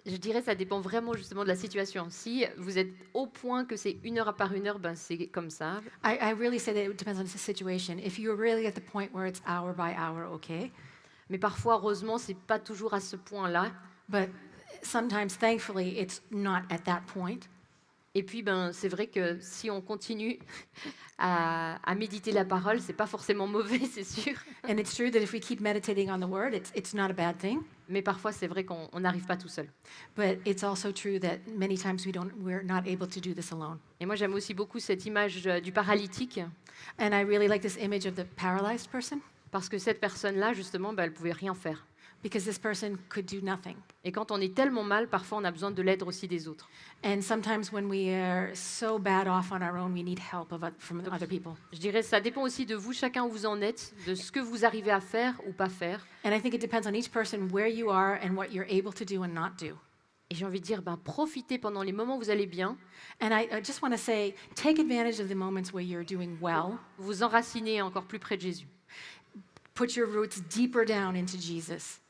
Je dirais ça dépend vraiment justement de la situation. Si vous êtes au point que c'est 1 heure par 1 heure, ben c'est comme ça. I really say that it depends on the situation. If you're really at the point where it's hour by hour, okay. Mais parfois, heureusement, c'est pas toujours à ce point-là. But sometimes, thankfully, it's not at that point. Et puis, ben, c'est vrai que si on continue à méditer la parole, c'est pas forcément mauvais, c'est sûr. And it's true that if we keep meditating on the word, it's not a bad thing. Mais parfois, c'est vrai qu'on n'arrive pas tout seul. But it's also true that many times we're not able to do this alone. Et moi, j'aime aussi beaucoup cette image du paralytique, And I really like this image of the paralyzed person, parce que cette personne-là, justement, ben, elle pouvait rien faire. because this person could do nothing. Et quand on est tellement mal, parfois, on a besoin de l'aide aussi des autres. And sometimes when we are so bad off on our own, we need help from other people. Je dirais, ça dépend aussi de vous, chacun où vous en êtes, de ce que vous arrivez à faire ou pas faire. And I think it depends on each person where you are and what you're able to do and not do. Et j'ai envie de dire, ben, profitez pendant les moments où vous allez bien, And I just want to say, take advantage of the moments where you're doing well. vous enracinez encore plus près de Jésus. Put your roots deeper down into Jesus.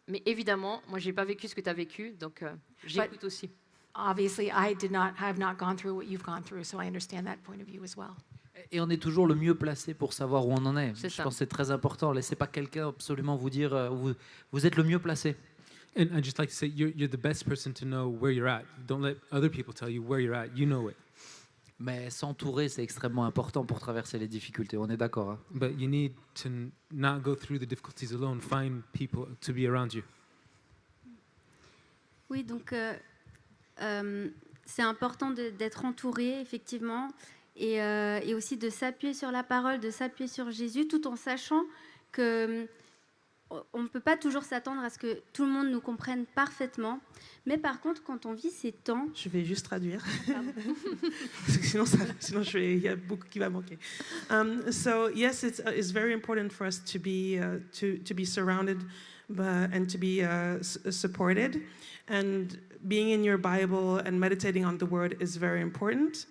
Mais évidemment, moi, j'ai pas vécu ce que tu as vécu, donc j'écoute aussi. Obviously, I have not gone through what you've gone through, so I understand that point of view as well. Et on est toujours le mieux placé pour savoir où on en est. C'est Je ça. pense que c'est très important. Laissez pas quelqu'un absolument vous dire vous êtes le mieux placé. And I'd just like to say, you're the best person to know where you're at. Don't let other people tell you where you're at. You know it. Mais s'entourer, c'est extrêmement important pour traverser les difficultés. On est d'accord. Hein. But you need to not go through the difficulties alone. Find people to be around you. Oui, donc c'est important d'être entouré, effectivement, et aussi de s'appuyer sur la parole, de s'appuyer sur Jésus, tout en sachant que on ne peut pas toujours s'attendre à ce que tout le monde nous comprenne parfaitement. Mais par contre, quand on vit ces temps... Je vais juste traduire. Pardon. Parce que sinon il y a beaucoup qui va manquer. So yes, it's very important for us to be surrounded and to be supported. And being in your Bible and meditating on the Word is very important.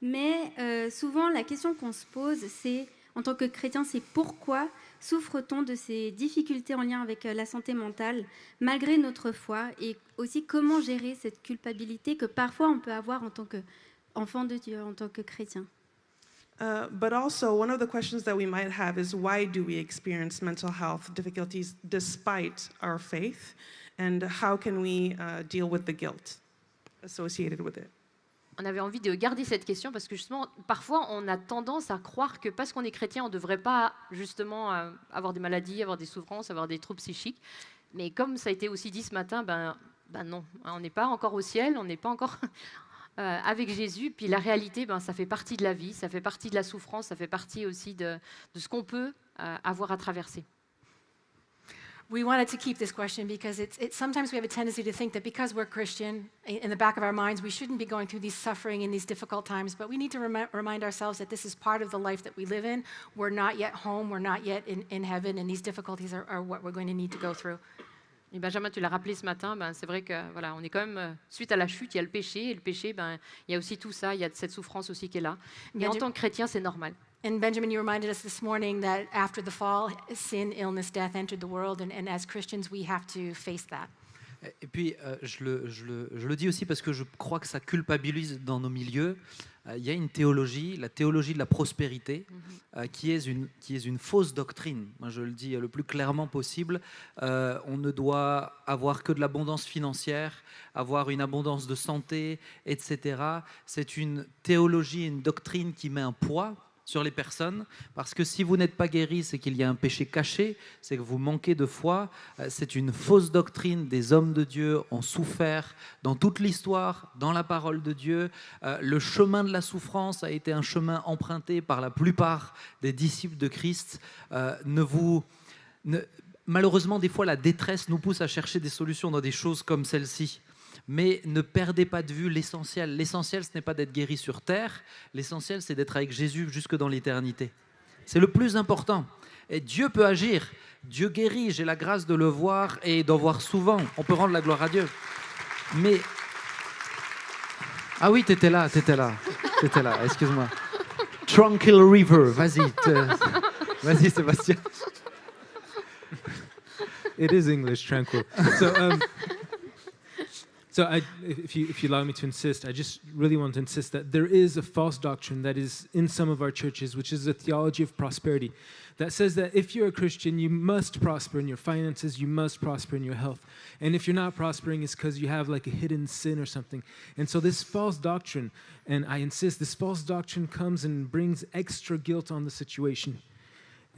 Mais souvent, la question qu'on se pose, c'est, en tant que chrétien, c'est pourquoi souffre-t-on de ces difficultés en lien avec la santé mentale, malgré notre foi, et aussi comment gérer cette culpabilité que parfois on peut avoir en tant qu'enfant de Dieu, en tant que chrétien. But also, one of the questions that we might have is why do we experience mental health difficulties despite our faith, and how can we deal with the guilt associated with it? On avait envie de garder cette question parce que justement, parfois, on a tendance à croire que parce qu'on est chrétien, on ne devrait pas justement avoir des maladies, avoir des souffrances, avoir des troubles psychiques. Mais comme ça a été aussi dit ce matin, ben non, on n'est pas encore au ciel, on n'est pas encore avec Jésus. Puis la réalité, ça fait partie de la vie, ça fait partie de la souffrance, ça fait partie aussi de ce qu'on peut avoir à traverser. We wanted to keep this question because sometimes we have a tendency to think that because we're Christian, in the back of our minds, we shouldn't be going through these suffering and these difficult times, but we need to remind ourselves that this is part of the life that we live in. We're not yet home, we're not yet in heaven, and these difficulties are what we're going to need to go through. Et Benjamin, tu l'as rappelé ce matin, c'est vrai que voilà, on est quand même, suite à la chute, il y a le péché, et le péché, il y a aussi tout ça, il y a cette souffrance aussi qui est là. Mais en tant que chrétien, c'est normal. And Benjamin, you reminded us this morning that after the fall, sin, illness, death entered the world, and as Christians, we have to face that. Et puis, je le dis aussi parce que je crois que ça culpabilise dans nos milieux. Il y a une théologie, la théologie de la prospérité, qui est une fausse doctrine. Moi, je le dis le plus clairement possible. On ne doit avoir que de l'abondance financière, avoir une abondance de santé, etc. C'est une théologie, une doctrine qui met un poids sur les personnes, parce que si vous n'êtes pas guéri, c'est qu'il y a un péché caché, c'est que vous manquez de foi. C'est une fausse doctrine. Des hommes de Dieu ont souffert dans toute l'histoire, dans la parole de Dieu. Le chemin de la souffrance a été un chemin emprunté par la plupart des disciples de Christ. Malheureusement, des fois, la détresse nous pousse à chercher des solutions dans des choses comme celle-ci. Mais ne perdez pas de vue l'essentiel. L'essentiel, ce n'est pas d'être guéri sur terre. L'essentiel, c'est d'être avec Jésus jusque dans l'éternité. C'est le plus important. Et Dieu peut agir. Dieu guérit. J'ai la grâce de le voir et d'en voir souvent. On peut rendre la gloire à Dieu. Mais... Ah oui, t'étais là. Excuse-moi. Tranquil River. Vas-y, Sébastien. It is English, tranquil. So if you allow me to insist, I just really want to insist that there is a false doctrine that is in some of our churches, which is a theology of prosperity, that says that if you're a Christian, you must prosper in your finances, you must prosper in your health. And if you're not prospering, it's because you have like a hidden sin or something. And so this false doctrine, and I insist, this false doctrine comes and brings extra guilt on the situation.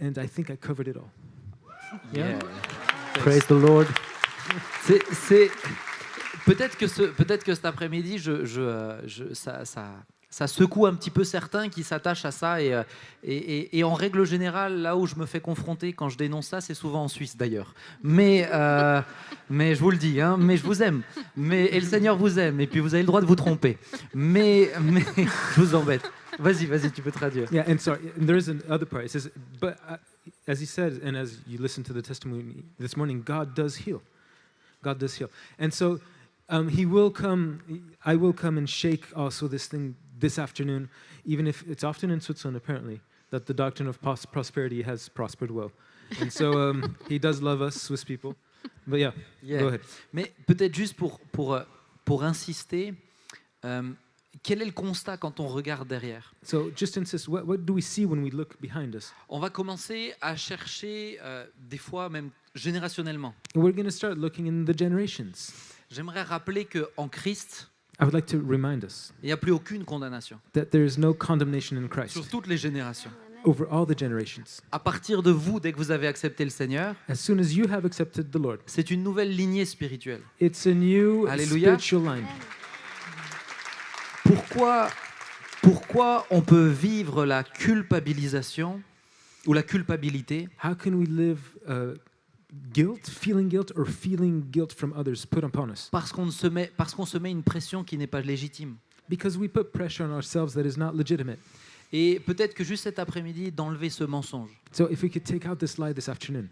And I think I covered it all. Yeah. Praise the Lord. Peut-être que cet après-midi, ça secoue un petit peu certains qui s'attachent à ça. Et en règle générale, là où je me fais confronter quand je dénonce ça, c'est souvent en Suisse d'ailleurs. Mais je vous le dis, mais je vous aime. Et le Seigneur vous aime. Et puis vous avez le droit de vous tromper. Mais je vous embête. Vas-y, tu peux traduire. Yeah, and sorry, and there is another part. It says, but as he said, and as you listen to the testimony this morning, God does heal. God does heal. And so... I will come and shake also this thing this afternoon, even if it's often in Switzerland apparently, that the doctrine of prosperity has prospered well. And so he does love us, Swiss people. But yeah, go ahead. Mais peut-être juste pour insister, quel est le constat quand on regarde derrière? So just insist, what do we see when we look behind us? On va commencer à chercher, des fois même générationnellement. We're going to start looking in the generations. J'aimerais rappeler qu'en Christ, I would like to remind us il n'y a plus aucune condamnation. that there is no condemnation in Christ Sur toutes les générations. over all the generations. À partir de vous, dès que vous avez accepté le Seigneur, As soon as you have accepted the Lord, c'est une nouvelle lignée spirituelle. it's a new Alléluia. spiritual line. Pourquoi on peut vivre la culpabilisation ou la culpabilité, How can we live feeling guilt or feeling guilt from others put upon us? parce qu'on se met une pression qui n'est pas légitime. Because we put pressure on ourselves that is not legitimate. Et peut-être que juste cet après-midi, d'enlever ce mensonge. So if we could take out this lie this afternoon,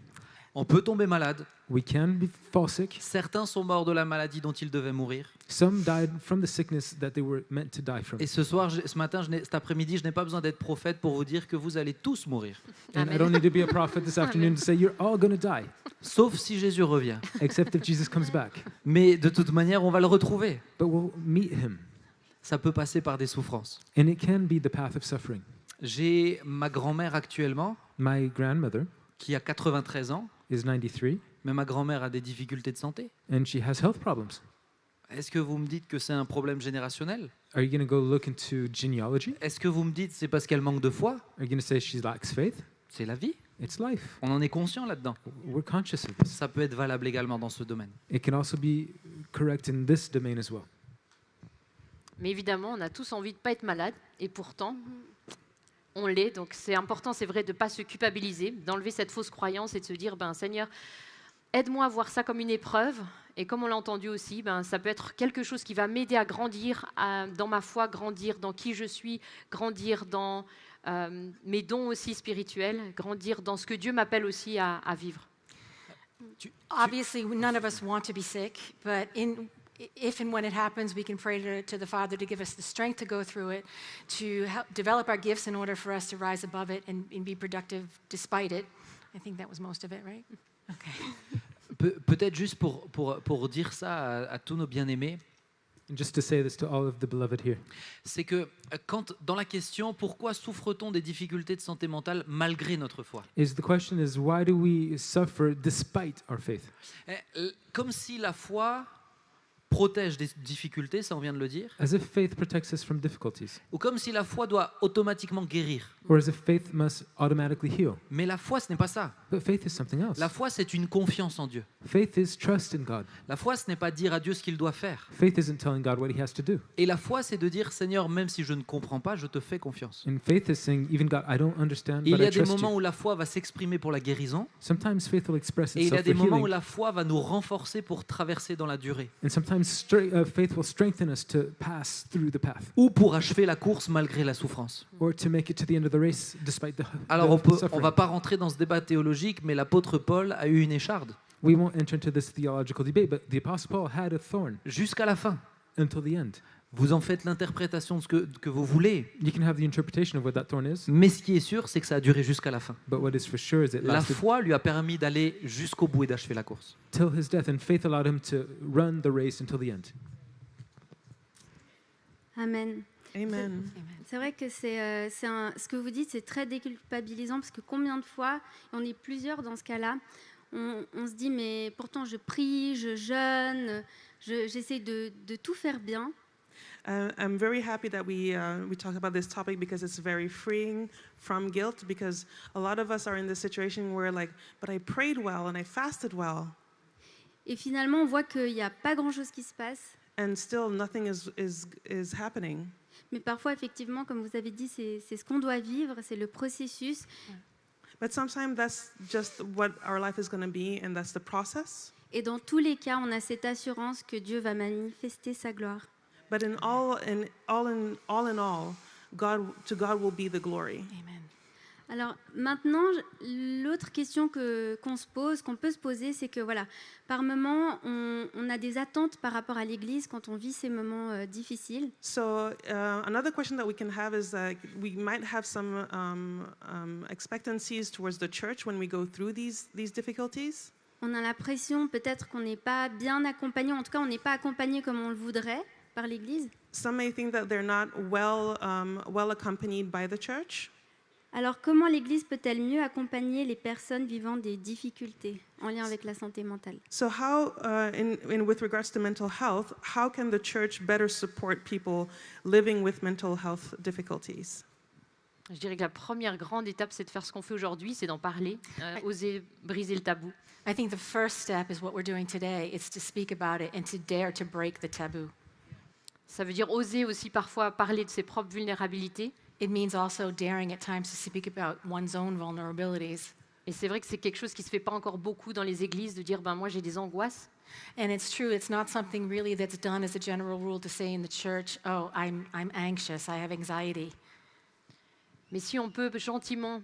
On peut tomber malade. we can fall sick. Certains sont morts de la maladie dont ils devaient mourir. Some died from the sickness that they were meant to die from. Et cet après-midi, je n'ai pas besoin d'être prophète pour vous dire que vous allez tous mourir. And I Amen. don't need to be a prophet this afternoon to say you're all going to die, Sauf si Jésus revient. except if Jesus comes back. Mais de toute manière, on va le retrouver. But we'll meet him. Ça peut passer par des souffrances. And it can be the path of suffering. J'ai ma grand-mère actuellement, My grandmother qui a 93 ans, is 93, mais ma grand-mère a des difficultés de santé. and she has health problems. Est-ce que vous me dites que c'est un problème générationnel? Are you going to go look into genealogy? Est-ce que vous me dites c'est parce qu'elle manque de foi? Are you going to say she lacks faith? C'est la vie. It's life. On en est conscient là-dedans. We're conscious of this. Ça peut être valable également dans ce domaine. It can also be correct in this domain as well. Mais évidemment, on a tous envie de ne pas être malade, et pourtant, on l'est. Donc c'est important, c'est vrai, de ne pas se culpabiliser, d'enlever cette fausse croyance et de se dire, ben, Seigneur, aide-moi à voir ça comme une épreuve. Et comme on l'a entendu aussi, ben, ça peut être quelque chose qui va m'aider à grandir dans ma foi, grandir dans qui je suis, grandir dans mes dons aussi spirituels, grandir dans ce que Dieu m'appelle aussi à vivre. Obviously, none of us want to be sick, but if and when it happens, we can pray to the Father to give us the strength to go through it, to help develop our gifts in order for us to rise above it and be productive despite it. I think that was most of it, right? Okay. Peut-être juste pour dire ça à tous nos bien-aimés, And just to say this to all of the beloved here, c'est que quand dans la question pourquoi souffre-t-on des difficultés de santé mentale malgré notre foi, the question is why do we suffer despite our faith? comme si la foi protège des difficultés, ça on vient de le dire, As if faith protects us from difficulties, ou comme si la foi doit automatiquement guérir. or as if faith must automatically heal. Mais la foi, ce n'est pas ça. But faith is something else. La foi, c'est une confiance en Dieu. Faith is trust in God. La foi, ce n'est pas dire à Dieu ce qu'il doit faire. Faith isn't telling God what he has to do. Et la foi, c'est de dire, Seigneur, même si je ne comprends pas, je te fais confiance. And faith is saying, even God, I don't understand, Et il but y I a des trust moments you. où la foi va s'exprimer pour la guérison, Sometimes faith will express et il y a itself des for moments où healing, la foi va nous renforcer pour traverser dans la durée, and sometimes faith will strengthen us to pass through the path, ou pour achever la course malgré la souffrance. or to make it to the end of the race despite the Alors on suffering. va pas rentrer dans ce débat théologique, mais l'apôtre Paul a eu une écharde We won't enter into this theological debate, but the Apostle Paul had a thorn jusqu'à la fin. until the end. Vous en faites l'interprétation de ce que vous voulez, You can have the interpretation of what that thorn is, mais ce qui est sûr, c'est que ça a duré jusqu'à la fin. but what is for sure is it La lasted foi lui a permis d'aller jusqu'au bout et d'achever la course. till his death, and faith allowed him to run the race until the end. Amen. Amen. C'est vrai que ce que vous dites, c'est très déculpabilisant parce que combien de fois, et on est plusieurs dans ce cas-là, on se dit mais pourtant je prie, je jeûne, j'essaie de tout faire bien. I'm very happy that we talk about this topic because it's very freeing from guilt, because a lot of us are in this situation where like, but I prayed well and I fasted well, Et finalement, on voit qu'il n'y a pas grand-chose qui se passe. and still nothing is happening. Mais parfois, effectivement, comme vous avez dit, c'est ce qu'on doit vivre, c'est le processus. But sometimes that's just what our life is going to be, and that's the process. Et dans tous les cas, on a cette assurance que Dieu va manifester sa gloire. But in all, to God will be the glory. Amen. Alors maintenant, l'autre question qu'on peut se poser, c'est que voilà, par moments, on a des attentes par rapport à l'Église quand on vit ces moments difficiles. So another question that we can have is that we might have some expectancies towards the church when we go through these difficulties. On a l'impression peut-être qu'on n'est pas bien accompagné, en tout cas on n'est pas accompagné comme on le voudrait par l'Église. Some may think that they're not well accompanied by the church. Alors comment l'Église peut-elle mieux accompagner les personnes vivant des difficultés en lien avec la santé mentale? So how, with regards to mental health, how can the church better support people living with mental health difficulties? Je dirais que la première grande étape, c'est de faire ce qu'on fait aujourd'hui, c'est d'en parler, oser briser le tabou. I think the first step is what we're doing today. It's to speak about it and to dare to break the taboo. Ça veut dire oser aussi parfois parler de ses propres vulnérabilités it means also daring at times to speak about one's own vulnerabilities. Et c'est vrai que c'est quelque chose qui ne se fait pas encore beaucoup dans les églises, de dire, ben moi j'ai des angoisses. And it's true, it's not something really that's done as a general rule to say in the church, oh, I'm anxious, I have anxiety. Mais si on peut gentiment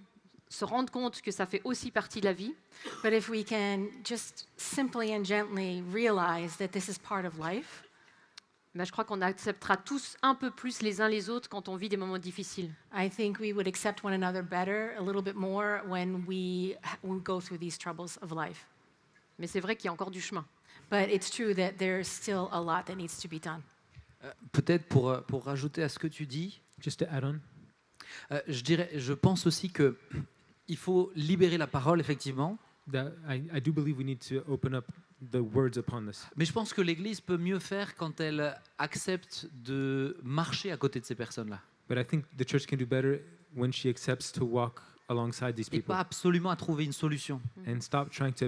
se rendre compte que ça fait aussi partie de la vie, But if we can just simply and gently realize that this is part of life, ben je crois qu'on acceptera tous un peu plus les uns les autres quand on vit des moments difficiles. I think we would accept one another better, a little bit more, when we go through these troubles of life. Mais c'est vrai qu'il y a encore du chemin. But it's true that there's still a lot that needs to be done. Peut-être pour rajouter à ce que tu dis, Just to add on, je pense aussi que il faut libérer la parole, effectivement. that I do believe we need to open up the words upon this. Mais je pense que l'Église peut mieux faire quand elle accepte de marcher à côté de ces personnes-là. But I think the church can do better when she accepts to walk alongside these Et people pas absolument à trouver une solution. and stop trying to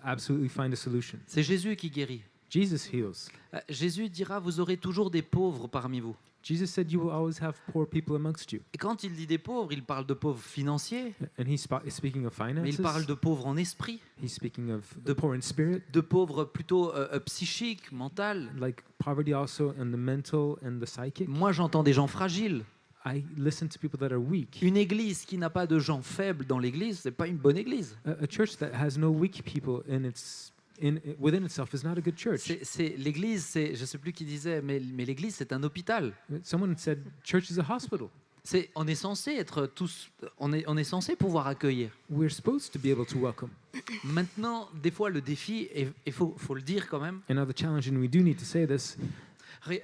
absolutely find a solution. C'est Jésus qui guérit. Jesus heals. Jésus dira, vous aurez toujours des pauvres parmi vous. Jesus said you will always have poor people amongst you. Et quand il dit des pauvres, il parle de pauvres financiers, And he's speaking of mais finances. il parle de pauvres en esprit, He's speaking of de- the poor in spirit, de pauvres plutôt psychiques, mentales. like poverty also, and the mental and the psychic. Moi, j'entends des gens fragiles. I listen to people that are weak. Une église qui n'a pas de gens faibles dans l'église, c'est pas une bonne église. A church that has no weak people within itself is not a good church. L'église, je sais plus qui disait, mais l'église, c'est un hôpital. Someone said church is a hospital. On est censé être tous, on est censé pouvoir accueillir. We're supposed to be able to welcome. Maintenant, des fois, le défi, et il faut le dire quand même. And now the challenge, and we do need to say this,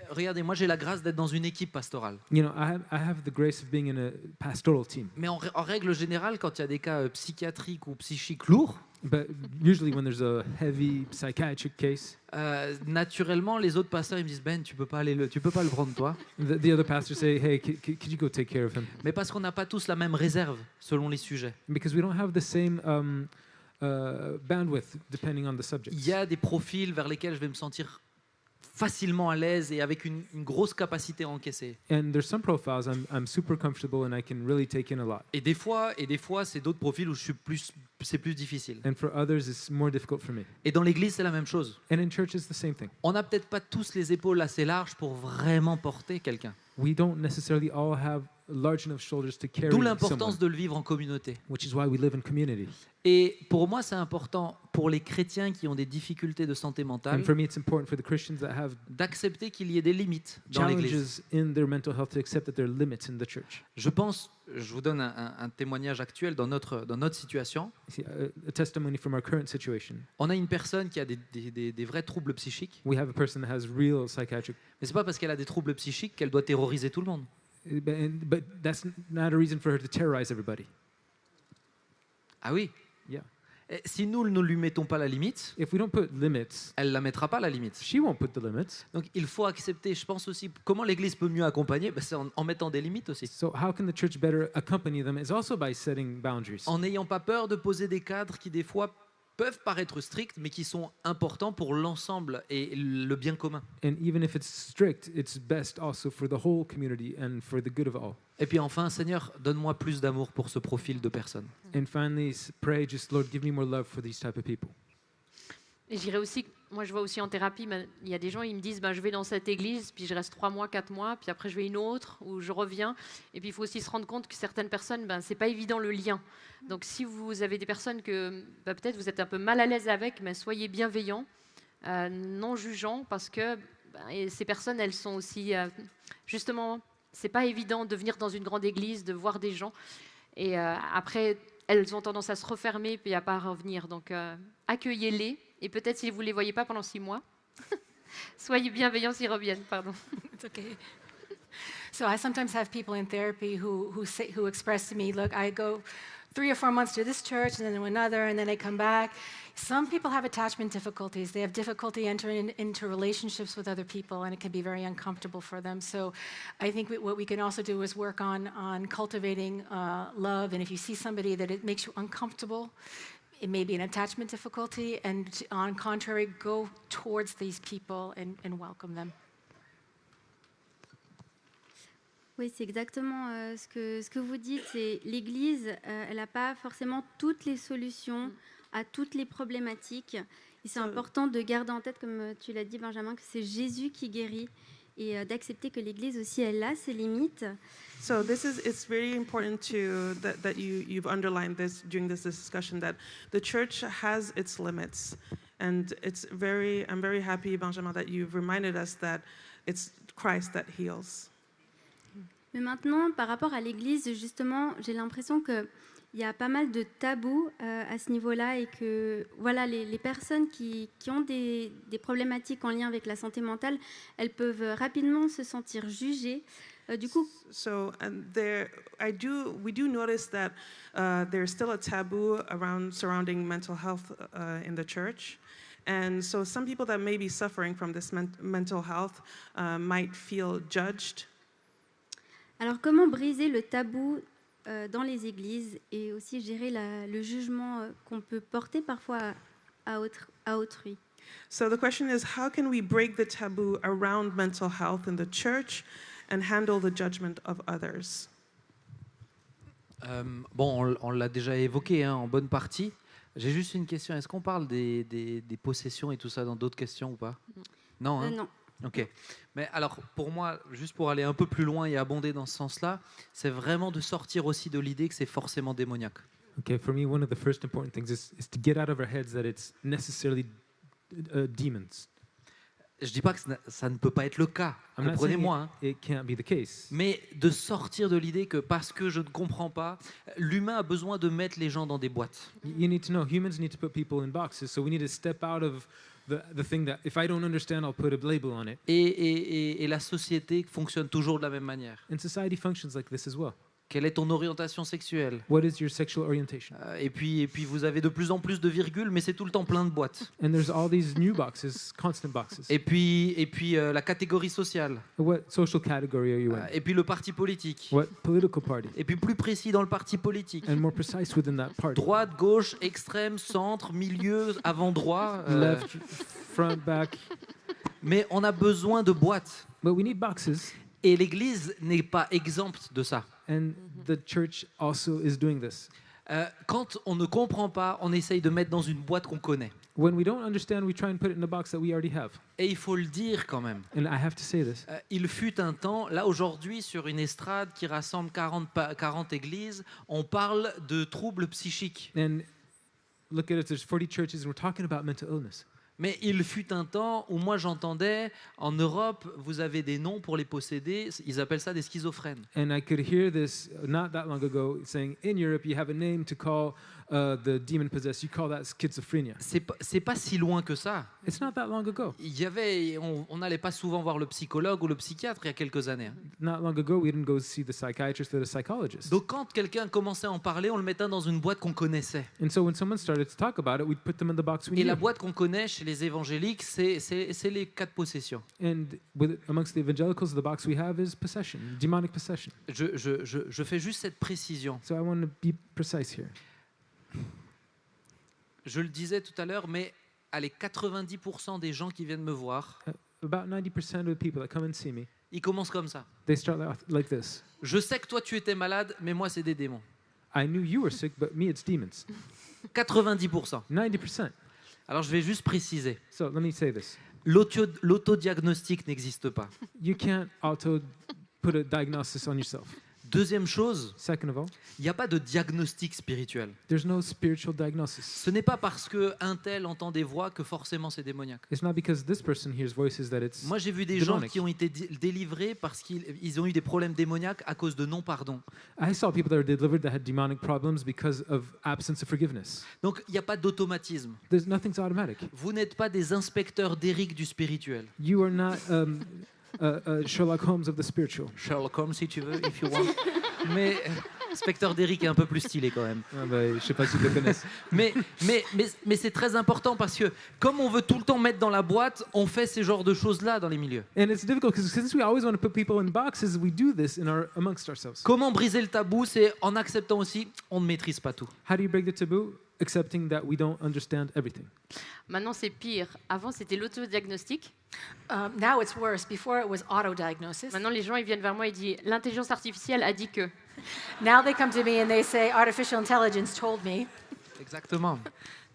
Regardez, moi, j'ai la grâce d'être dans une équipe pastorale. you know, I have the grace of being in a pastoral team. Mais en règle générale, quand il y a des cas psychiatriques ou psychiques lourds, But usually when there's a heavy psychiatric case, naturellement, les autres pasteurs ils me disent Ben, tu peux pas le prendre toi. the other pastors say, hey, could you go take care of him? Mais parce qu'on n'a pas tous la même réserve selon les sujets. Because we don't have the same bandwidth depending on the subject. Il y a des profils vers lesquels je vais me sentir facilement à l'aise et avec une grosse capacité à encaisser. And there's some profiles I'm super comfortable and I can really take in a lot. Et des fois, c'est d'autres profils où c'est plus difficile. And for others, it's more difficult for me. Et dans l'église, c'est la même chose. And in church, it's the same thing. On n'a peut-être pas tous les épaules assez larges pour vraiment porter quelqu'un. We don't necessarily all have large enough shoulders to carry D'où someone, l'importance de le vivre en communauté. which is why we live in community. Et pour moi, c'est important pour les chrétiens qui ont des difficultés de santé mentale And for me, it's important for the Christians that have d'accepter qu'il y ait des limites dans l'église. challenges in their mental health to accept that there are limits in the church. Je vous donne un témoignage actuel dans notre situation. See, a testimony from our current situation. On a une personne qui a des vrais troubles psychiques, We have a person that has real psychiatric, mais c'est pas parce qu'elle a des troubles psychiques qu'elle doit terroriser tout le monde. but that's not a reason for her to terrorize everybody. Ah oui. Yeah. Et si nous ne lui mettons pas la limite, If we don't put limits, elle la mettra pas la limite. she won't put the limits. Donc il faut accepter. Je pense aussi comment l'Église peut mieux accompagner, c'est en mettant des limites aussi. So how can the church better accompany them is also by setting boundaries. En n'ayant pas peur de poser des cadres qui des fois peuvent paraître stricts, mais qui sont importants pour l'ensemble et le bien commun. And even if it's strict, it's best also for the whole community and for the good of all. Et puis enfin, Seigneur, donne-moi plus d'amour pour ce profil de personnes. And finally, pray, just Lord, give me more love for these type of people. Et j'irai aussi, moi je vois aussi en thérapie, il y a des gens, ils me disent, ben, je vais dans cette église, puis je reste 3 mois, 4 mois, puis après je vais une autre, où je reviens. Et puis il faut aussi se rendre compte que certaines personnes, ben, c'est pas évident le lien. Donc si vous avez des personnes que ben, peut-être vous êtes un peu mal à l'aise avec, ben, soyez bienveillants, non jugeants, parce que ben, et ces personnes, elles sont aussi, justement, c'est pas évident de venir dans une grande église, de voir des gens. Et après, elles ont tendance à se refermer, puis à pas revenir. Donc accueillez-les. Et peut-être si vous ne les voyez pas pendant 6 mois, soyez bienveillants s'ils reviennent. Pardon. It's okay. So I sometimes have people in therapy who express to me, look, I go 3 or 4 months to this church and then to another, and then I come back. Some people have attachment difficulties. They have difficulty entering into relationships with other people, and it can be very uncomfortable for them. So I think what we can also do is work on cultivating love. And if you see somebody that it makes you uncomfortable, it may be an attachment difficulty, and on contrary, go towards these people and welcome them. Oui, c'est exactement ce que vous dites. C'est l'Église, elle n'a pas forcément toutes les solutions à toutes les problématiques. Et c'est important de garder en tête, comme tu l'as dit, Benjamin, que c'est Jésus qui guérit et d'accepter que l'Église aussi, elle a ses limites. So it's very important that you've underlined this during this discussion, that the church has its limits, and I'm very happy, Benjamin, that you've reminded us that it's Christ that heals. Mais maintenant, par rapport à l'Église, justement, j'ai l'impression qu'il y a pas mal de tabous à ce niveau-là et que voilà, les personnes qui ont des problématiques en lien avec la santé mentale, elles peuvent rapidement se sentir jugées. Du coup, So we do notice that there's still a taboo surrounding mental health in the church. And so some people that may be suffering from this mental health might feel judged. alors comment briser le tabou dans les églises et aussi gérer le jugement qu'on peut porter parfois à autrui? So the question is, how can we break the taboo around mental health in the church and handle the judgment of others? Bon, on l'a déjà évoqué en bonne partie. J'ai juste une question. Est-ce qu'on parle des possessions et tout ça dans d'autres questions ou pas? Non, hein? Non. Ok. Mais alors, pour moi, juste pour aller un peu plus loin et abonder dans ce sens-là, c'est vraiment de sortir aussi de l'idée que c'est forcément démoniaque. Okay, for me, one of the first important things is to get out of our heads that it's necessarily demons. Je dis pas que ça ne peut pas être le cas, I'm not saying comprenez-moi, hein. it can't be the case. Mais de sortir de l'idée que parce que je ne comprends pas, l'humain a besoin de mettre les gens dans des boîtes. You need to know humans need to put people in boxes, so we need to step out of the thing that if I don't understand, I'll put a label on it. Et la société fonctionne toujours de la même manière. And society functions like this as well. Quelle est ton orientation sexuelle? What is your sexual orientation? Et puis vous avez de plus en plus de virgules, mais c'est tout le temps plein de boîtes. And there's all these new boxes, constant boxes. Et puis la catégorie sociale. What social category are you in? Et puis le parti politique. What political party? Et puis plus précis dans le parti politique. And more precise within that party. Droite, gauche, extrême, centre, milieu, avant-droit. Left, front, back. Mais on a besoin de boîtes. But we need boxes. Et l'Église n'est pas exempte de ça. And the church also is doing this. Quand on ne comprend pas, on essaye de mettre dans une boîte qu'on connaît. When we don't understand, we try and put it in a box that we already have. Et il faut le dire quand même. And I have to say this. Il fut un temps, là aujourd'hui, sur une estrade qui rassemble 40 églises, on parle de troubles psychiques. And look at it, there's 40 churches and we're talking about mental illness. Mais il fut un temps où moi j'entendais, en Europe, vous avez des noms pour les posséder, ils appellent ça des schizophrènes. And I could hear this not that long ago saying, in Europe, you have a name to call the demon possessed. You call that schizophrenia. C'est pas si loin que ça. It's not that long ago. On n'allait pas souvent voir le psychologue ou le psychiatre il y a quelques années. Not long ago, we didn't go see the psychiatrist or the psychologist. Donc quand quelqu'un commençait à en parler, on le mettait dans une boîte qu'on connaissait. And so when someone started to talk about it, we'd put them in the box we Et knew. la boîte qu'on connaît chez les évangéliques, c'est les 4 possessions. And amongst the evangelicals, the box we have is possession, demonic possession. Je fais juste cette précision. So I want to be precise here. Je le disais tout à l'heure, mais allez, 90% des gens qui viennent me voir, About 90% of the people that come and see me, ils commencent comme ça. they start like this. Je sais que toi tu étais malade, mais moi c'est des démons. I knew you were sick, but me, it's demons. 90%. 90%. Alors je vais juste préciser. So let me say this. L'autodiagnostic n'existe pas. You can't auto put a diagnosis on yourself. Deuxième chose, Second of all, il n'y a pas de diagnostic spirituel. there's no spiritual diagnosis. Ce n'est pas parce qu'un tel entend des voix que forcément c'est démoniaque. It's not because this person hears voices that it's Moi j'ai vu des gens demonic. qui ont été délivrés parce qu'ils ont eu des problèmes démoniaques à cause de non-pardon. I saw people that were delivered that had demonic problems because of absence of forgiveness. Donc il n'y a pas d'automatisme. Nothing's automatic. Vous n'êtes pas des inspecteurs d'Éric du spirituel. You are not Sherlock Holmes of the spiritual. Sherlock Holmes si tu veux, if you want. L'inspecteur d'Eric est un peu plus stylé quand même. Ah bah, je sais pas si tu le connais. Mais c'est très important parce que comme on veut tout le temps mettre dans la boîte, on fait ces genres de choses-là dans les milieux. And it's difficult because since we always want to put people in boxes, we do this amongst ourselves. Comment briser le tabou? C'est en acceptant aussi, on ne maîtrise pas tout. How do you break the taboo? Accepting that we don't understand everything. Maintenant, c'est pire. Avant, c'était l'autodiagnostic. Now it's worse. Before it was auto-diagnosis. Maintenant, les gens ils viennent vers moi et disent l'intelligence artificielle a dit que. Now they come to me and they say, artificial intelligence told me. Exactement.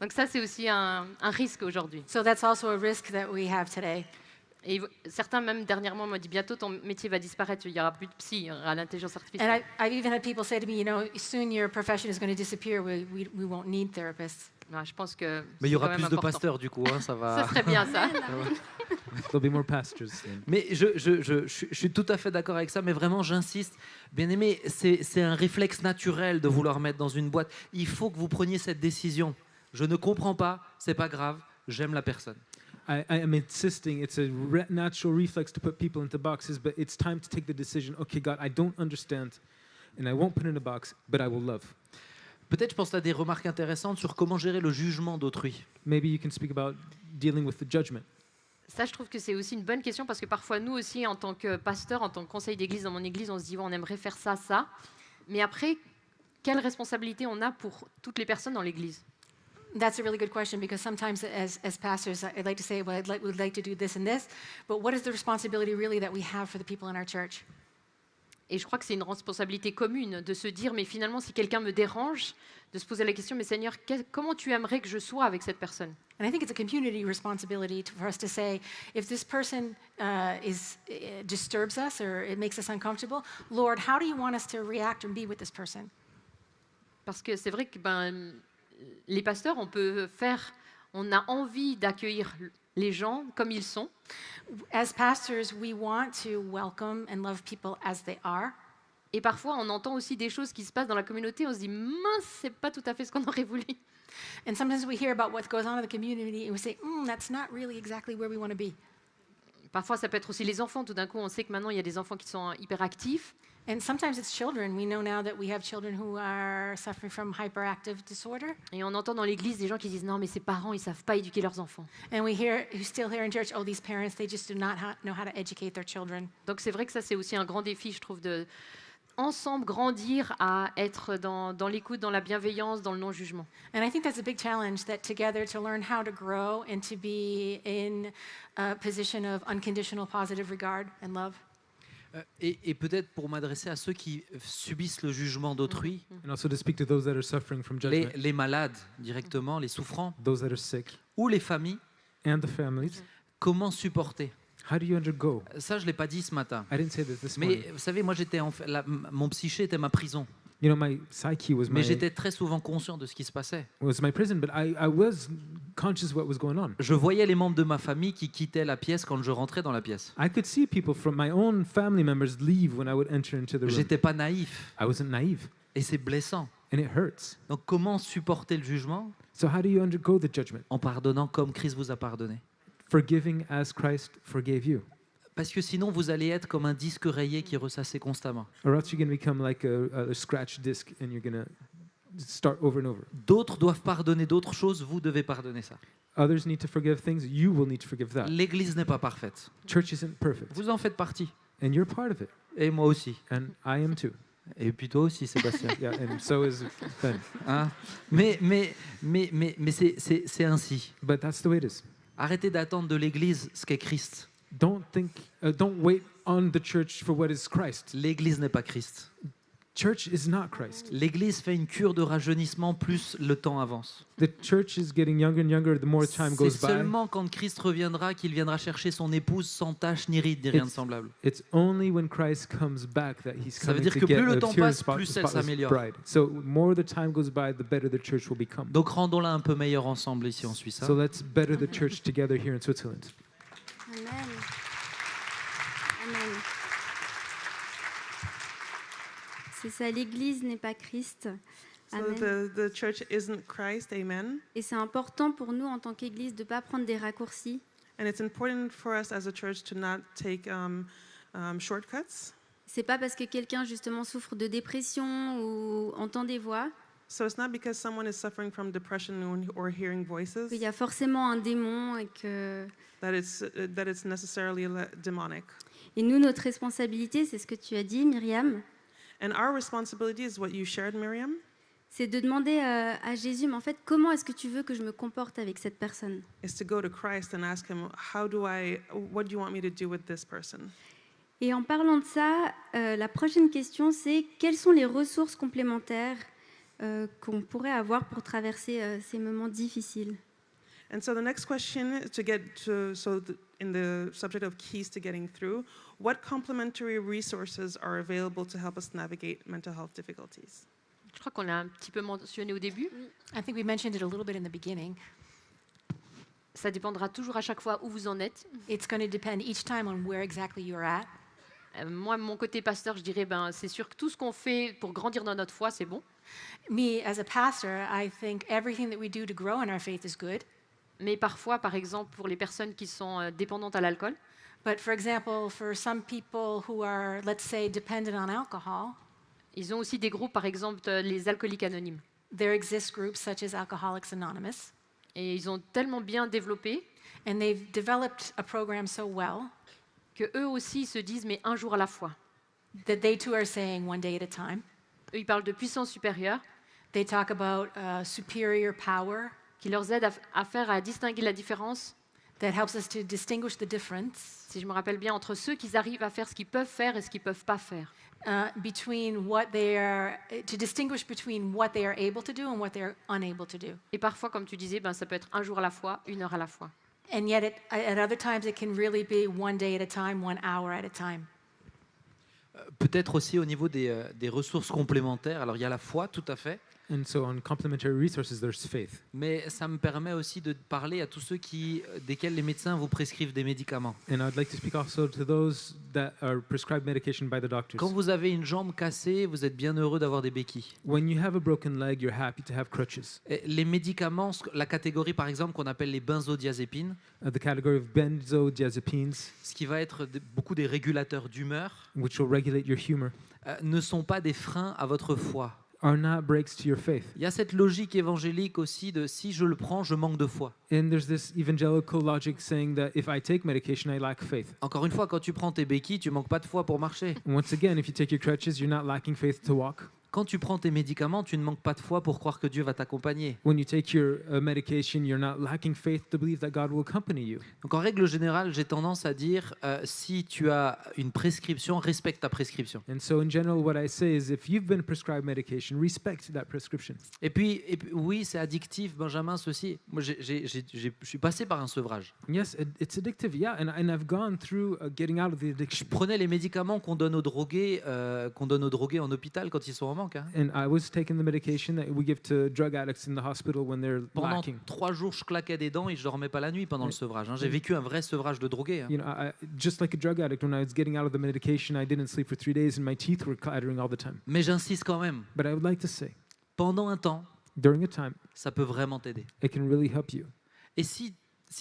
Donc ça, c'est aussi un risque aujourd'hui. So that's also a risk that we have today. Et certains même dernièrement m'ont dit bientôt ton métier va disparaître, il n'y aura plus de psy, il y aura l'intelligence artificielle. And I've even had people say to me, you know, soon your profession is going to disappear. We won't need therapists. Ouais, je pense que Mais il y c'est aura quand même plus de important. pasteurs du coup, hein, ça va. Ça serait bien ça. There'll be more pastors then. Mais je suis tout à fait d'accord avec ça, mais vraiment j'insiste. Bien aimé, c'est un réflexe naturel de vouloir mettre dans une boîte. Il faut que vous preniez cette décision. Je ne comprends pas, c'est pas grave, j'aime la personne. I am insisting it's a natural reflex to put people into boxes, but it's time to take the decision. Okay, God, I don't understand, and I won't put in a box, but I will love. Peut-être je pense à des remarques intéressantes sur comment gérer le jugement d'autrui. Maybe you can speak about dealing with the judgment. Ça, je trouve que c'est aussi une bonne question parce que parfois, nous aussi, en tant que pasteur, en tant que conseil d'église, dans mon église, on se dit ouais, on aimerait faire ça, ça. Mais après, quelle responsabilité on a pour toutes les personnes dans l'église? That's a really good question because sometimes as pastors, I'd like to say, well, we'd like to do this and this, but what is the responsibility really that we have for the people in our church? Et je crois que c'est une responsabilité commune de se dire, mais finalement, si quelqu'un me dérange, de se poser la question, mais Seigneur, comment tu aimerais que je sois avec cette personne? And I think it's a community responsibility for us to say, if this person disturbs us or it makes us uncomfortable, Lord, how do you want us to react and be with this person? Parce que c'est vrai que les pasteurs, on a envie d'accueillir les gens comme ils sont. As pastors, we want to welcome and love people as they are. Et parfois, on entend aussi des choses qui se passent dans la communauté. On se dit, mince, c'est pas tout à fait ce qu'on aurait voulu. And sometimes we hear about what goes on in the community and we say, that's not really exactly where we want to be. Parfois, ça peut être aussi les enfants. Tout d'un coup, on sait que maintenant, il y a des enfants qui sont hyperactifs. And sometimes it's children. We know now that we have children who are suffering from hyperactive disorder. Et on entend dans l'église des gens qui disent, non, mais ces parents, ils savent pas éduquer leurs enfants. And we still hear in church, oh, these parents, they just do not know how to educate their children. Donc c'est vrai que ça, c'est aussi un grand défi, je trouve, de ensemble grandir à être dans l'écoute, dans la bienveillance, dans le non-jugement. And I think that's a big challenge, that together to learn how to grow and to be in a position of unconditional positive regard and love. Et peut-être pour m'adresser à ceux qui subissent le jugement d'autrui, And also to speak to those that are suffering from judgment, les malades directement, les souffrants, those that are sick, ou les familles, and the families. comment supporter? How do you undergo? Ça, je ne l'ai pas dit ce matin. I didn't say this Mais morning. vous savez, moi, mon psyché était ma prison. You know, my psyche was Mais my j'étais très souvent conscient de ce qui se passait. prison, but I was conscious of what was going on. Je voyais les membres de ma famille qui quittaient la pièce quand je rentrais dans la pièce. I could see people from my own family members leave when I would enter into the room. J'étais pas naïf. I wasn't naive, Et c'est blessant. and it hurts. Donc comment supporter le jugement? So how do you undergo the judgment? En pardonnant comme Christ vous a pardonné. Forgiving as Christ forgave you. Parce que sinon, vous allez être comme un disque rayé qui est ressassé constamment. Or else you're going to become like a scratch disc and you're going to start over and over. D'autres doivent pardonner d'autres choses, vous devez pardonner ça. Others need to forgive things, you will need to forgive that. L'Église n'est pas parfaite. Church isn't perfect, Vous en faites partie. and you're part of it, Et moi aussi. and I am too. Et puis toi aussi, Sébastien. Yeah, and so is Ben. Hein? Mais c'est ainsi. But that's the way it is. Arrêtez d'attendre de l'Église ce qu'est Christ. Don't wait on the church for what is Christ. L'Église n'est pas Christ. Church is not Christ. L'Église fait une cure de rajeunissement plus le temps avance. The church is getting younger and younger the more time C'est goes by. seulement quand Christ reviendra qu'il viendra chercher son épouse sans tache ni ride, ni rien de semblable. It's only when Christ comes back that he's Ça veut coming dire to que get plus le a temps pure passe, plus elle spotless s'améliore. bride. So more the time goes by, the better the church will become. Donc rendons-la un peu meilleure ensemble ici en Suisse. Hein. So let's better the church together here in Switzerland. Amen. Amen. C'est ça, l'Église n'est pas Christ. So Amen. the church isn't Christ, amen. Et c'est important pour nous en tant qu'Église de ne pas prendre des raccourcis. And it's important for us as a church to not take shortcuts. C'est pas parce que quelqu'un justement souffre de dépression ou entend des voix So it's not because someone is suffering from depression or hearing voices qu'il y a forcément un démon et que... that it's necessarily demonic. Et nous, notre responsabilité, c'est ce que tu as dit, Myriam, And our responsibility is what you shared, Miriam, c'est de demander à Jésus, mais en fait, comment est-ce que tu veux que je me comporte avec cette personne? is to go to Christ and ask him, what do you want me to do with this person? Et en parlant de ça, la prochaine question, c'est quelles sont les ressources complémentaires qu'on pourrait avoir pour traverser ces moments difficiles? And so the next question in the subject of keys to getting through, what complementary resources are available to help us navigate mental health difficulties? Je crois qu'on l'a un petit peu mentionné au début. I think we mentioned it a little bit in the beginning. Ça dépendra toujours à chaque fois où vous en êtes. It's going to depend each time on where exactly you're at. Moi, mon côté pasteur, je dirais, c'est sûr que tout ce qu'on fait pour grandir dans notre foi, c'est bon. Me, as a pastor, I think everything that we do to grow in our faith is good. Mais parfois, par exemple, pour les personnes qui sont dépendantes à l'alcool, But for example, for some people who are, let's say, dependent on alcohol, ils ont aussi des groupes, par exemple, les alcooliques anonymes. there exist groups such as Alcoholics Anonymous, Et ils ont tellement bien développé and they've developed a program so well que eux aussi se disent, mais un jour à la fois. that they too are saying one day at a time. Eux, ils parlent de puissance supérieure They talk about superior power qui leur aide à distinguer la différence, that helps us to distinguish the difference si je me rappelle bien, entre ceux qui arrivent à faire ce qu'ils peuvent faire et ce qu'ils ne peuvent pas faire. between what they are, to distinguish between what they are able to do and what they are unable to do. Et parfois, comme tu disais, ça peut être un jour à la fois, une heure à la fois. And yet, at other times, it can really be one day at a time, 1 hour at a time. Peut-être aussi au niveau des ressources complémentaires. Alors il y a la foi, tout à fait, And so on complementary resources, there's faith. mais ça me permet aussi de parler à tous ceux desquels les médecins vous prescrivent des médicaments. And I'd like to speak also to those that are prescribed medication by the doctors. Quand vous avez une jambe cassée, vous êtes bien heureux d'avoir des béquilles. When you have a broken leg, you're happy to have crutches. Et les médicaments, la catégorie par exemple qu'on appelle les benzodiazépines, The category of benzodiazepines, ce qui va être beaucoup des régulateurs d'humeur, which will regulate your humor, ne sont pas des freins à votre foi. are not breaks to your faith. Il y a cette logique évangélique aussi de si je le prends, je manque de foi. And there's this evangelical logic saying that if I take medication, I lack faith. Encore une fois, quand tu prends tes béquilles, tu manques pas de foi pour marcher. And once again, if you take your crutches, you're not lacking faith to walk. Quand tu prends tes médicaments, tu ne manques pas de foi pour croire que Dieu va t'accompagner. When you take your medication, you're not lacking faith to believe that God will accompany you. Donc en règle générale, j'ai tendance à dire si tu as une prescription, respecte ta prescription. And so, in general, what I say is if you've been prescribed medication, respect that prescription. Et puis oui, c'est addictif, Benjamin, ceci. Moi, je suis passé par un sevrage. Yes, it's addictive, yeah, and I've gone through getting out of the Je addiction. prenais les médicaments qu'on donne aux drogués en hôpital quand ils sont en manque. Hein. And I was taking the medication that we give to drug addicts in the hospital when they're Pendant lacking. 3 jours, je claquais des dents et je dormais pas la nuit pendant le sevrage. Hein. J'ai vécu un vrai sevrage de drogué. Hein. You know, just like a drug addict, when I was getting out of the medication, I didn't sleep for 3 days and my teeth were clattering all the time. Mais j'insiste quand même. But I would like to say, Pendant un temps, during a time, ça peut vraiment t'aider. it can really help you. Et si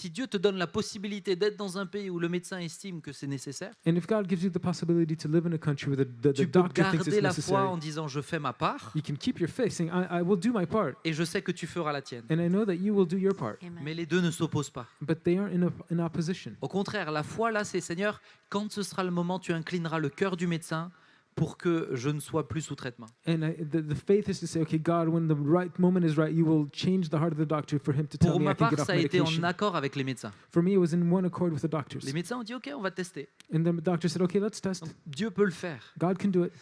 Dieu te donne la possibilité d'être dans un pays où le médecin estime que c'est nécessaire, And if God gives you the possibility to live in a country where the tu peux doctor thinks garder it's la foi necessary, en disant je fais ma part you can keep your faith, saying, I will do my part, et je sais que tu feras la tienne. and I know that you will do your part. Amen. Mais les deux ne s'opposent pas. But they aren't in opposition. Au contraire, la foi là, c'est Seigneur, quand ce sera le moment, tu inclineras le cœur du médecin pour que je ne sois plus sous traitement. And the faith is to say, okay, God, when the right moment is right, you will change the heart of the doctor for him to tell Pour me I ma can part, get off ça a été en medication. accord avec les médecins. For me, it was in one accord with the doctors. Les médecins ont dit OK, on va tester. And the doctor said, okay, let's test. Donc, Dieu peut le faire. God can do it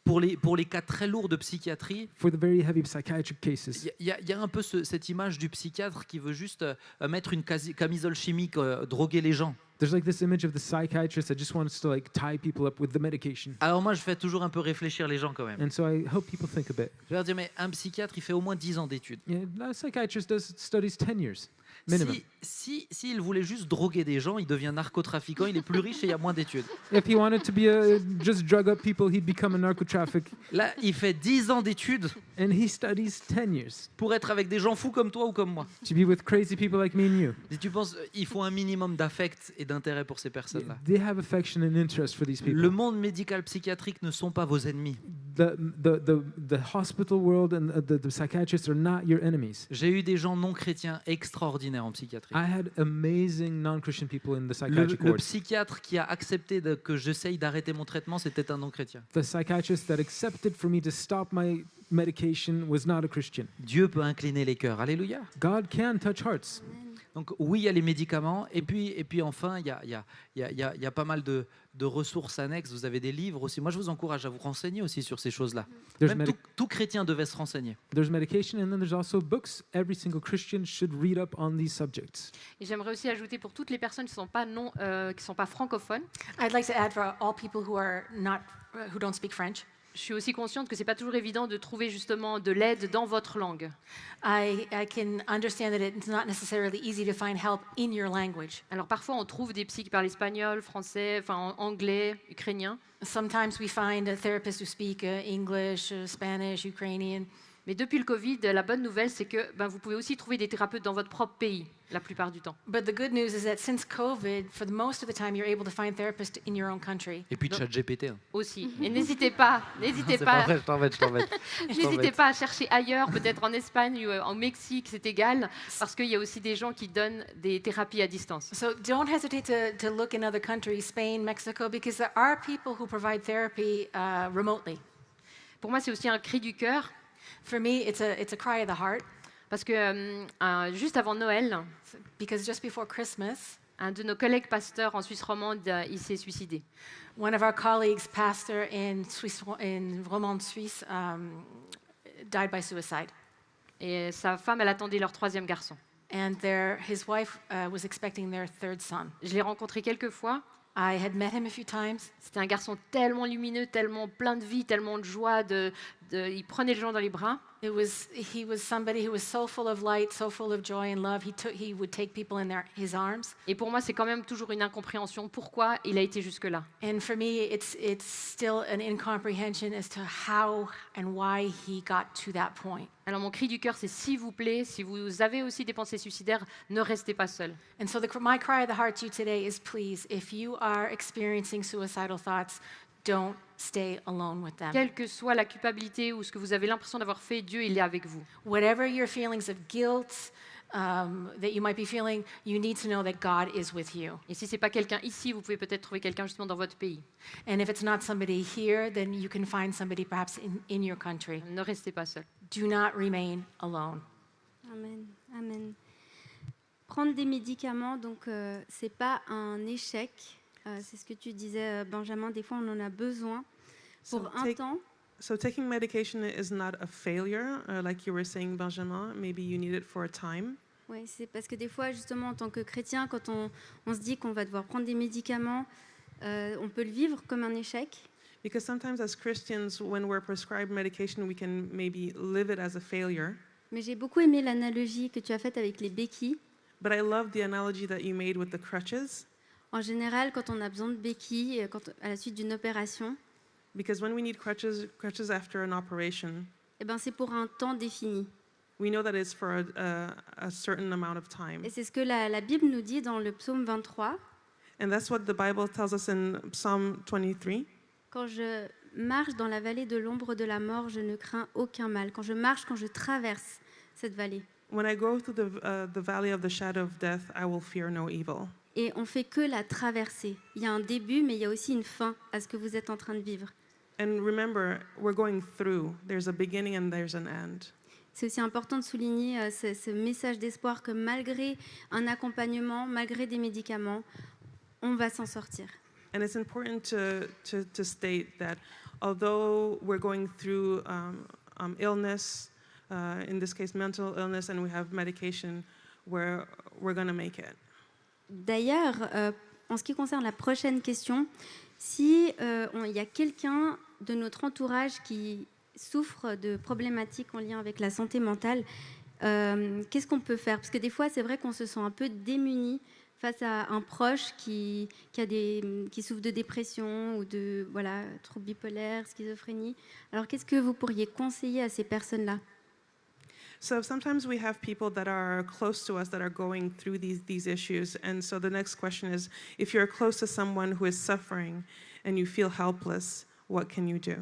Pour les cas très lourds de psychiatrie, for the very heavy psychiatric cases. il y a un peu cette image du psychiatre qui veut juste mettre une camisole chimique, droguer les gens. There's like this image of the psychiatrist that just wants to like tie people up with the medication. Alors moi, je fais toujours un peu réfléchir les gens quand même. And so I hope people think a bit. Je vais leur dire, mais un psychiatre, il fait au moins 10 ans d'études. Yeah, a psychiatrist does studies 10 years minimum. S'il voulait juste droguer des gens, il devient narcotrafiquant, il est plus riche et il y a moins d'études. If he wanted to be just drug up people, he'd become a narcotraffic. Là, il fait 10 ans d'études And he studies 10 years pour être avec des gens fous comme toi ou comme moi. to be with crazy people like me and you. Si tu penses, il faut un minimum d'affect et et d'intérêt pour ces personnes-là. They have affection and interest for these people. Le monde médical psychiatrique ne sont pas vos ennemis. The hospital world and the psychiatrists are not your enemies. J'ai eu des gens non chrétiens extraordinaires en psychiatrie. I had amazing non-Christian people in the Le psychiatric ward. psychiatre qui a accepté que j'essaye d'arrêter mon traitement, c'était un non-chrétien. The psychiatrist that accepted for me to stop my medication was not a Christian. Dieu peut incliner les cœurs. Alléluia. God can touch hearts. Donc oui, il y a les médicaments, et puis enfin, il y a pas mal de ressources annexes. Vous avez des livres aussi. Moi, je vous encourage à vous renseigner aussi sur ces choses-là. Même tout chrétien devait se renseigner. There's medication and then there's also books. Every single Christian should read up on these subjects. Et j'aimerais aussi ajouter pour toutes les personnes qui ne sont pas francophones, I'd like to add for all people who are not, who don't speak French. je suis aussi consciente que ce n'est pas toujours évident de trouver justement de l'aide dans votre langue. I can understand that it's not necessarily easy to find help in your language. Alors parfois on trouve des psys qui parlent espagnol, français, enfin anglais, ukrainien. Sometimes we find therapists who speak English, Spanish, Ukrainian. Mais depuis le Covid, la bonne nouvelle, c'est que vous pouvez aussi trouver des thérapeutes dans votre propre pays, la plupart du temps. But the good news is that since COVID, for the most of the time, you're able to find therapists in your own country. Et puis ChatGPT. Hein. Aussi. Et n'hésitez pas, C'est pas vrai, je t'embête. n'hésitez pas à chercher ailleurs, peut-être en Espagne ou au Mexique, c'est égal, parce qu'il y a aussi des gens qui donnent des thérapies à distance. So don't hesitate to look in other countries, Spain, Mexico, because there are people who provide therapy remotely. Pour moi, c'est aussi un cri du cœur. For me, it's a cry of the heart. Parce que juste avant Noël, Because just before Christmas, un de nos collègues pasteurs en Suisse romande, il s'est suicidé. one of our colleagues, pastor in Romande, Suisse, died by suicide. Et sa femme, elle attendait leur 3e garçon. And his wife was expecting their 3rd son. Je l'ai rencontré quelques fois. I had met him a few times. C'était un garçon tellement lumineux, tellement plein de vie, tellement de joie. Il prenait les gens dans les bras. He was somebody who was so full of light, so full of joy and love. He would take people in his arms. Et pour moi, c'est quand même toujours une incompréhension. Pourquoi il a été jusque-là? And for me, it's still an incomprehension as to how and why he got to that point. Alors mon cri du cœur, c'est s'il vous plaît, si vous avez aussi des pensées suicidaires, ne restez pas seul. And so my cry of the heart to you today is, please, if you are experiencing suicidal thoughts, don't stay alone with them. Quelle que soit la culpabilité ou ce que vous avez l'impression d'avoir fait, Dieu, il est avec vous. Whatever your feelings of guilt that you might be feeling, you need to know that God is with you. Et si ce n'est pas quelqu'un ici, vous pouvez peut-être trouver quelqu'un justement dans votre pays. And if it's not somebody here, then you can find somebody perhaps in your country. Ne restez pas seul. Do not remain alone. Amen. Amen. Prendre des médicaments, donc c'est pas un échec. C'est ce que tu disais, Benjamin. Des fois, on en a besoin pour un temps. So taking medication is not a failure, like you were saying, Benjamin. Maybe you need it for a time. Oui, c'est parce que des fois, justement, en tant que chrétien, quand on se dit qu'on va devoir prendre des médicaments, on peut le vivre comme un échec. Because sometimes as Christians, when we're prescribed medication, we can maybe live it as a failure. Mais j'ai beaucoup aimé l'analogie que tu as faite avec les béquilles. But I love the analogy that you made with the crutches. En général, quand on a besoin de béquilles, à la suite d'une opération, Because when we need crutches after an operation, eh ben, c'est pour un temps défini. we know that it's for a certain amount of time. Et c'est ce que la Bible nous dit dans le psaume 23. And that's what the Bible tells us in Psalm 23. Quand je marche dans la vallée de l'ombre de la mort, je ne crains aucun mal. Quand je traverse cette vallée. When I go through the valley of the shadow of death, I will fear no evil. Et on fait que la traverser. Il y a un début, mais il y a aussi une fin à ce que vous êtes en train de vivre. And remember, we're going through. There's a beginning and there's an end. C'est aussi important de souligner ce message d'espoir que malgré un accompagnement, malgré des médicaments, on va s'en sortir. And it's important to state that although we're going through illness, in this case mental illness, and we have medication, we're going to make it. D'ailleurs, en ce qui concerne la prochaine question, si il y a quelqu'un de notre entourage qui souffre de problématiques en lien avec la santé mentale, qu'est-ce qu'on peut faire? Parce que des fois, c'est vrai qu'on se sent un peu démuni face à un proche qui souffre de dépression ou de troubles bipolaires, schizophrénie. Alors, qu'est-ce que vous pourriez conseiller à ces personnes-là? So sometimes we have people that are close to us that are going through these issues. And so the next question is, if you're close to someone who is suffering and you feel helpless, what can you do?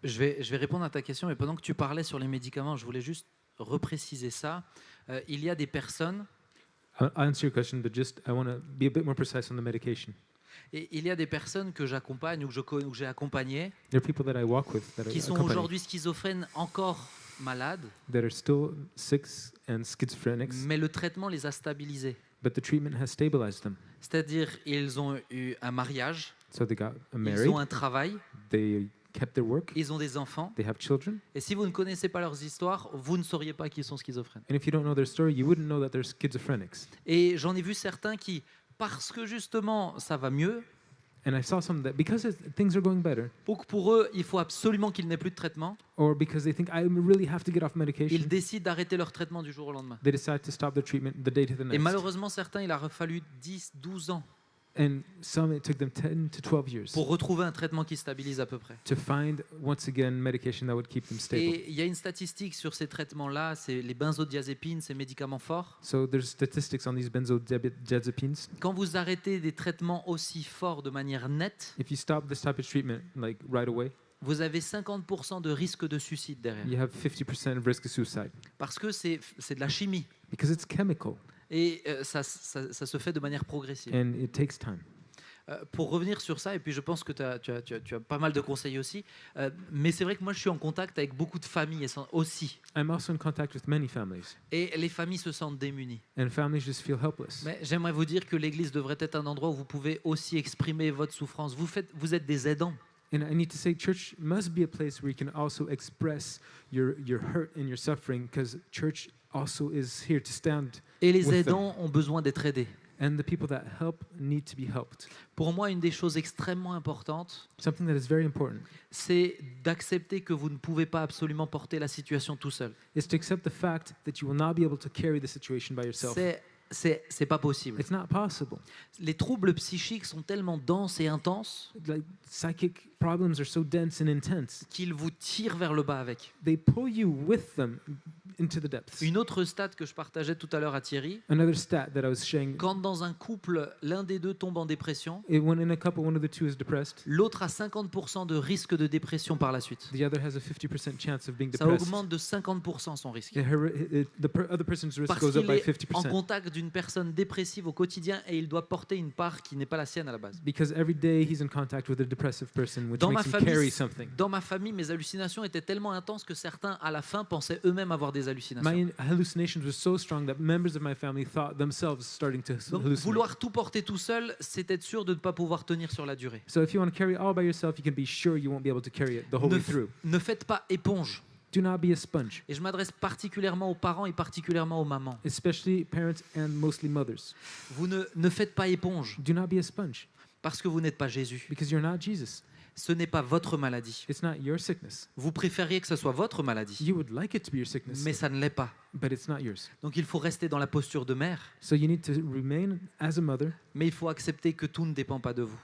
Je vais répondre à ta question, mais pendant que tu parlais sur les médicaments, je voulais juste repréciser ça. Il y a des personnes, I'll answer your question, but just I want to be a bit more precise on the medication. et il y a des personnes que j'accompagne ou que j'ai accompagnées There are people that I walk with that qui sont are aujourd'hui schizophrènes, encore malades, that are still sick and schizophrenics, mais le traitement les a stabilisés. but the treatment has stabilized them. C'est-à-dire, ils ont eu un mariage, So they got ils married, ont un travail, they kept their work, ils ont des enfants. they have children. Et si vous ne connaissez pas leurs histoires, vous ne sauriez pas qu'ils sont schizophrènes. And if you don't know their story, you wouldn't know that they're schizophrenics. Et j'en ai vu certains qui, parce que justement ça va mieux, And I saw some that because things are going better, ou que pour eux, il faut absolument qu'ils n'aient plus de traitement, or because they think I really have to get off ils medication, décident d'arrêter leur traitement du jour au lendemain. they decide to stop their treatment the day to the Et next. malheureusement, certains, il a fallu 10, 12 ans And some, it took them 10 to 12 years pour retrouver un traitement qui stabilise à peu près. to find, once again, medication that would keep them stable. Et il y a une statistique sur ces traitements-là, c'est les benzodiazépines, ces médicaments forts. So there's statistics on these benzodiazepines. Quand vous arrêtez des traitements aussi forts de manière nette, If you stop this type of treatment, like right away, vous avez 50% de risque de suicide derrière. you have 50% of risk of suicide Parce que c'est de la chimie. because it's chemical Et ça se fait de manière progressive. and it takes time. Pour revenir sur ça, et puis je pense que tu as pas mal de conseils aussi, mais c'est vrai que moi je suis en contact avec beaucoup de familles aussi. I'm also in contact with many families, Et les familles se sentent démunies. and families just feel helpless. Mais j'aimerais vous dire que l'église devrait être un endroit où vous pouvez aussi exprimer votre souffrance. Vous êtes des aidants. And I need to say, church must be a place where you can also express your hurt and your suffering, because church also is here to stand. Et les With aidants ont besoin d'être aidés. And the people that help need to be helped. Pour moi, une des choses extrêmement importantes, Something that is very important c'est d'accepter que vous ne pouvez pas absolument porter la situation tout seul. is to accept the fact that you will not be able to carry the situation by yourself. C'est pas possible. It's not possible. Les troubles psychiques sont tellement denses et intenses Like psychic problems are so dense and intense. qu'ils vous tirent vers le bas avec. They pull you with them into the depths. Une autre stat que je partageais tout à l'heure à Thierry, Another stat that I was sharing, quand dans un couple, l'un des deux tombe en dépression, when in a couple, one of the two is depressed, l'autre a 50% de risque de dépression par la suite. the other has a 50% chance of being Ça depressed. augmente de 50% son risque. Other person's risk Parce goes up qu'il by est en 50%. contact d'une personne dépressive au quotidien et il doit porter une part qui n'est pas la sienne à la base. Because every day he's in contact with a depressive person, which Dans ma, makes him carry famille, something. dans ma famille, mes hallucinations étaient tellement intenses que certains, à la fin, pensaient eux-mêmes avoir des hallucinations. My hallucinations were so strong that members of my family thought themselves starting to Donc, hallucinate. vouloir tout porter tout seul, c'est être sûr de ne pas pouvoir tenir sur la durée. So if you want to carry it all by yourself, you can be sure you won't be able to carry it the whole way through. Ne faites pas éponge. Do not be a sponge, Et je m'adresse particulièrement aux parents et particulièrement aux mamans. especially parents and mostly mothers. Vous ne faites pas éponge Do not be a sponge parce que vous n'êtes pas Jésus. because you're not Jesus. Ce n'est pas votre maladie. It's not your sickness. Vous préfériez que ce soit votre maladie, You would like it to be your sickness, mais ça ne l'est pas. but it's not yours. Donc il faut rester dans la posture de mère, So you need to remain as a mother, mais il faut accepter que tout ne dépend pas de vous.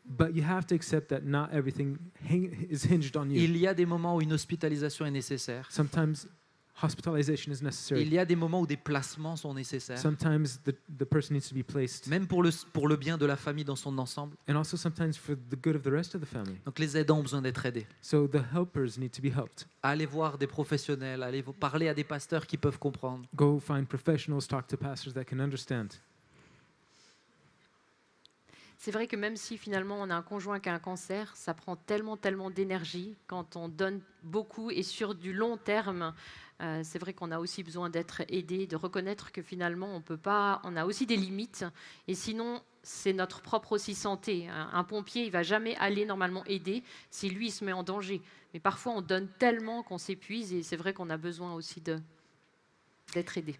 but you have to accept that not everything is hinged on you. Il y a des moments où une hospitalisation est nécessaire. Sometimes hospitalization is necessary. Il y a des moments où des placements sont nécessaires. Sometimes the person needs to be placed, Même pour le bien de la famille dans son ensemble. and also sometimes for the good of the rest of the family. Donc les aidants ont besoin d'être aidés. So the helpers need to be helped. Allez voir des professionnels, allez parler à des pasteurs qui peuvent comprendre. Go find professionals, talk to pastors that can understand. C'est vrai que même si finalement on a un conjoint qui a un cancer, ça prend tellement d'énergie quand on donne beaucoup et sur du long terme. C'est vrai qu'on a aussi besoin d'être aidé, de reconnaître que finalement on peut pas, on a aussi des limites. Et sinon, c'est notre propre aussi santé. Un pompier, il va jamais aller normalement aider si lui il se met en danger. Mais parfois on donne tellement qu'on s'épuise et c'est vrai qu'on a besoin aussi d'être aidé.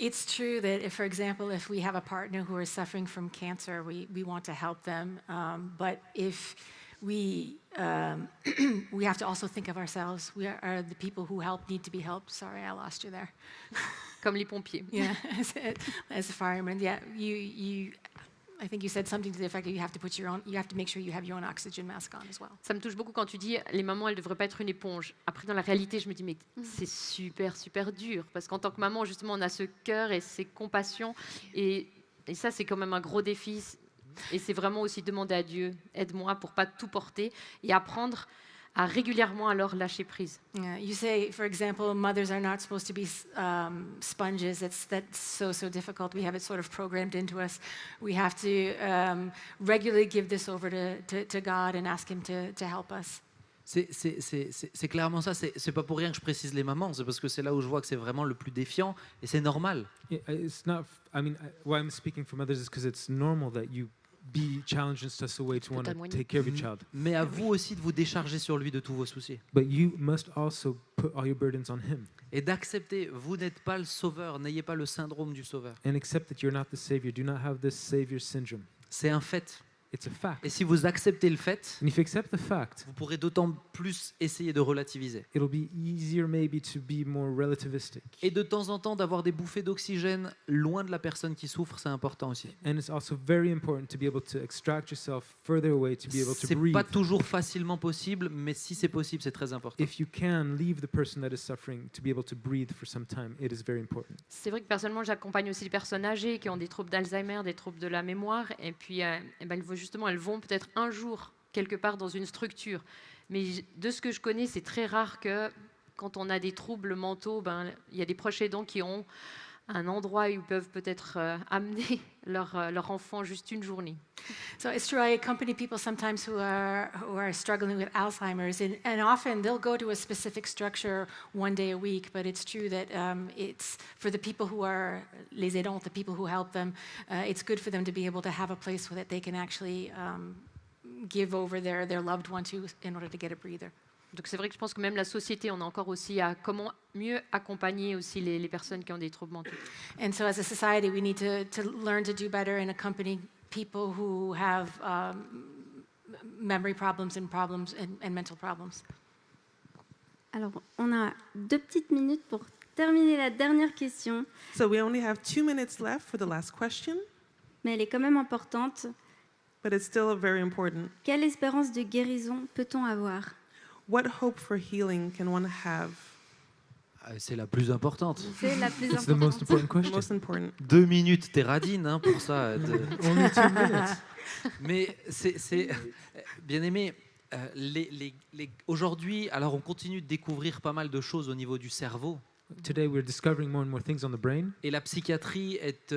It's true that, if, for example, if we have a partner who is suffering from cancer, we want to help them. But if we we have to also think of ourselves. We are the people who need to be helped. Sorry, I lost you there. Comme les pompiers. Yeah, as a fireman. Yeah, you I think you said something to the effect that you have to make sure you have your own oxygen mask on as well. Ça me touche beaucoup quand tu dis les mamans, elles ne devraient pas être une éponge. Après, dans la réalité, je me dis, mais c'est super, super dur. Parce qu'en tant que maman, justement, on a ce cœur et ces compassions. Et ça, c'est quand même un gros défi. Et c'est vraiment aussi demander à Dieu, aide-moi pour pas tout porter et apprendre à régulièrement alors lâcher prise. You say, for example, mothers are not supposed to be sponges. That's so difficult. We have it sort of programmed into us. We have to regularly give this over to God and ask Him to help us. C'est clairement ça. C'est pas pour rien que je précise les mamans. C'est parce que c'est là où je vois que c'est vraiment le plus défiant et c'est normal. It's not. I mean, why I'm speaking for mothers is because it's normal that you be challenged in such a way to want to take care of your child. Mais à vous aussi de vous décharger sur lui de tous vos soucis. But you must also put all your burdens on Him. Et d'accepter, vous n'êtes pas le sauveur, n'ayez pas le syndrome du sauveur. And accept that you're not the Savior. Do not have this Savior syndrome. C'est un fait. It's a fact. Et si vous acceptez le fait, And if you accept the fact, vous pourrez d'autant plus essayer de relativiser. it'll be easier maybe to be more relativistic. Et de temps en temps, d'avoir des bouffées d'oxygène loin de la personne qui souffre, c'est important aussi. And it's also very important to be able to extract yourself further away to be able to C'est breathe. pas toujours facilement possible, mais si c'est possible, c'est très important. If you can leave the person that is suffering to be able to breathe for some time, it is very important. C'est vrai que personnellement, j'accompagne aussi les personnes âgées qui ont des troubles d'Alzheimer, des troubles de la mémoire. Et puis, elles vont peut-être un jour quelque part dans une structure. Mais de ce que je connais, c'est très rare que quand on a des troubles mentaux, il y a des proches aidants qui ont un endroit où ils peuvent peut-être amener leur enfant juste une journée. So it's true. I accompany people sometimes who are struggling with Alzheimer's, and often they'll go to a specific structure one day a week. But it's true that it's for the people who are les aidants, the people who help them. It's good for them to be able to have a place where that they can actually give over their loved one to in order to get a breather. Donc c'est vrai que je pense que même la société, on a encore aussi à comment mieux accompagner aussi les personnes qui ont des troubles mentaux. And so as a society, we need to learn to do better and accompany people who have memory problems and mental problems. Alors, on a 2 petites minutes pour terminer la dernière question, So we only have 2 minutes left for the last question, mais elle est quand même importante. but it's still very important. Quelle espérance de guérison peut-on avoir? What hope for healing can one have? C'est la plus importante. C'est la plus It's the most importante. important The question. most important. 2 minutes, t'es radine hein, pour ça. Only 2 minutes. Mais bien aimé, aujourd'hui, alors on continue de découvrir pas mal de choses au niveau du cerveau. Today we're discovering more and more things on the brain, Et la psychiatrie est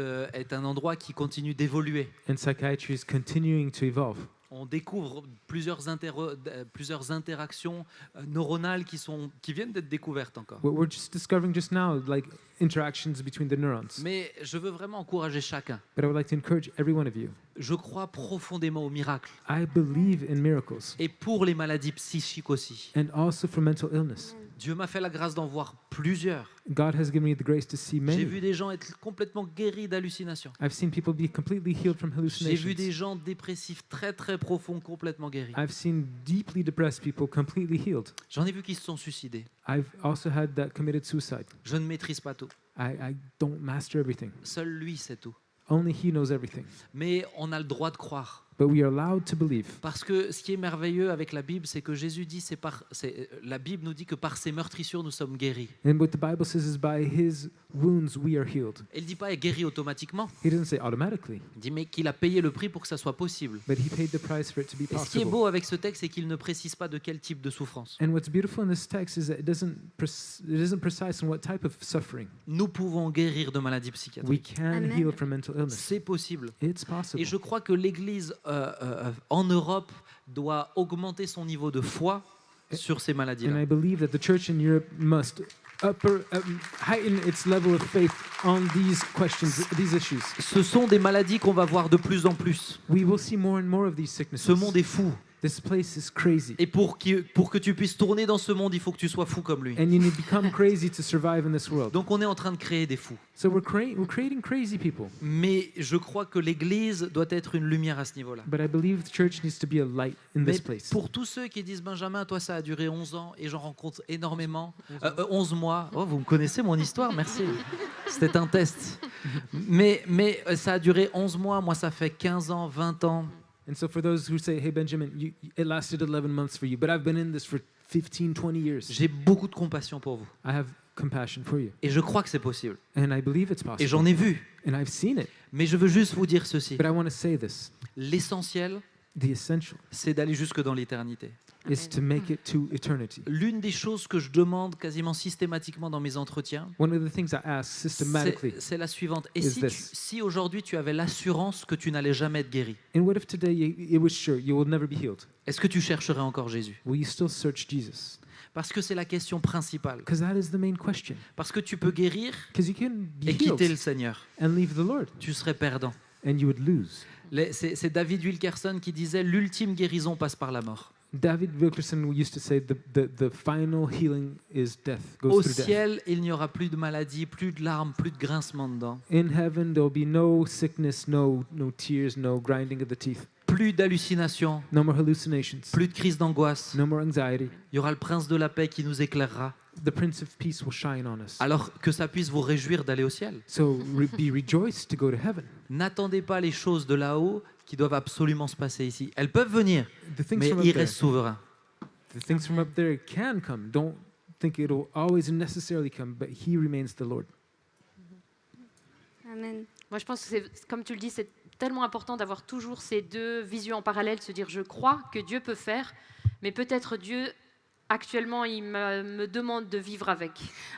un endroit qui continue d'évoluer. and psychiatry is continuing to evolve. On découvre plusieurs interactions neuronales qui viennent d'être découvertes encore. We're just discovering just now, like interactions between the neurons. Mais je veux vraiment encourager chacun. But I would like to encourage every one of you. Je crois profondément aux miracles. I believe in miracles, Et pour les maladies psychiques aussi. and also for mental illness. Dieu m'a fait la grâce d'en voir plusieurs. God has given me the grace to see J'ai many. vu des gens être complètement guéris d'hallucinations. I've seen people be completely healed from J'ai vu des hallucinations. gens dépressifs très très profonds complètement guéris. I've seen deeply depressed people completely healed. J'en ai vu qui se sont suicidés. I've also had that committed suicide. Je ne maîtrise pas tout. I don't master everything. Seul lui sait tout. Only He knows everything. Mais on a le droit de croire. But we are allowed to believe. Parce que ce qui est merveilleux avec la Bible, c'est que Jésus dit, la Bible nous dit que par ses meurtrissures, nous sommes guéris. And what the Bible says is by His wounds we are healed. Elle ne dit pas est guéri automatiquement. He doesn't say automatically, Il dit mais qu'il a payé le prix pour que ça soit possible. but He paid the price for it to be Et ce qui est possible. beau avec ce texte, c'est qu'il ne précise pas de quel type de souffrance. And what's beautiful in this text is that it isn't precise on what type of suffering. Nous pouvons guérir de maladies We psychiatriques. can Amen. heal from mental illness. C'est possible. It's possible. Et je crois que l'Église en Europe doit augmenter son niveau de foi sur ces And maladies-là. I believe that the church in Europe must heighten its level of faith on these questions, these issues. Ce sont des maladies qu'on va voir de plus en plus. We will see more and more of these sicknesses. Ce monde est fou. This place is crazy. Et pour que tu puisses tourner dans ce monde, il faut que tu sois fou comme lui. And you need to become crazy to survive in this world. Donc on est en train de créer des fous. So we're creating crazy people. Mais je crois que l'Église doit être une lumière à ce niveau-là. But I believe the church needs to be a light in Mais this place. pour tous ceux qui disent Benjamin, toi ça a duré 11 ans et j'en rencontre énormément, 11 mois. Oh, vous me connaissez mon histoire, merci. C'était un test. Mais ça a duré 11 mois, moi ça fait 15 ans, 20 ans. And so for those who say, hey, Benjamin, it lasted 11 months for you, but I've been in this for 15, 20 years. J'ai beaucoup de compassion pour vous. I have compassion for you. Et je crois que c'est possible. And I believe it's Et possible. j'en ai vu. And I've seen it. Mais je veux juste vous dire ceci. But I want to say this. L'essentiel, The essential c'est d'aller jusque dans l'éternité. is to make it to eternity. L'une des choses que je demande quasiment systématiquement dans mes entretiens, One of the things I ask systematically, c'est la suivante. Et is si, this. si aujourd'hui tu avais l'assurance que tu n'allais jamais être guéri, and what if today it was sure you will never be healed? est-ce que tu chercherais encore Jésus? Will you still search Jesus? Parce que c'est la question principale. Because that is the main question. Parce que tu peux guérir Because you can be et quitter le healed Seigneur. and leave the Lord, Tu serais perdant. and you would lose. C'est David Wilkerson qui disait l'ultime guérison passe par la mort. David Wilkerson used to say the final healing is death, Au goes through death. ciel, il n'y aura plus de maladie, plus de larmes, plus de grincement de dents, In heaven, there will be no sickness, no tears, no grinding of the teeth, plus d'hallucinations, no more hallucinations, plus de crises d'angoisse. no more anxiety. Il y aura le prince de la paix qui nous éclairera. The Prince of Peace will shine on us. Alors que ça puisse vous réjouir d'aller au ciel. So be rejoiced to go to heaven. N'attendez pas les choses de là-haut qui doivent absolument se passer ici. Elles peuvent venir, The things mais from up il there, reste souverain. the things from up there can come. Don't think it'll always necessarily come, but He remains the Lord. Amen. Moi, je pense que c'est, comme tu le dis, c'est tellement important d'avoir toujours ces deux visions en parallèle, se dire je crois que Dieu peut faire, mais peut-être Dieu, actuellement, il me demande de vivre avec.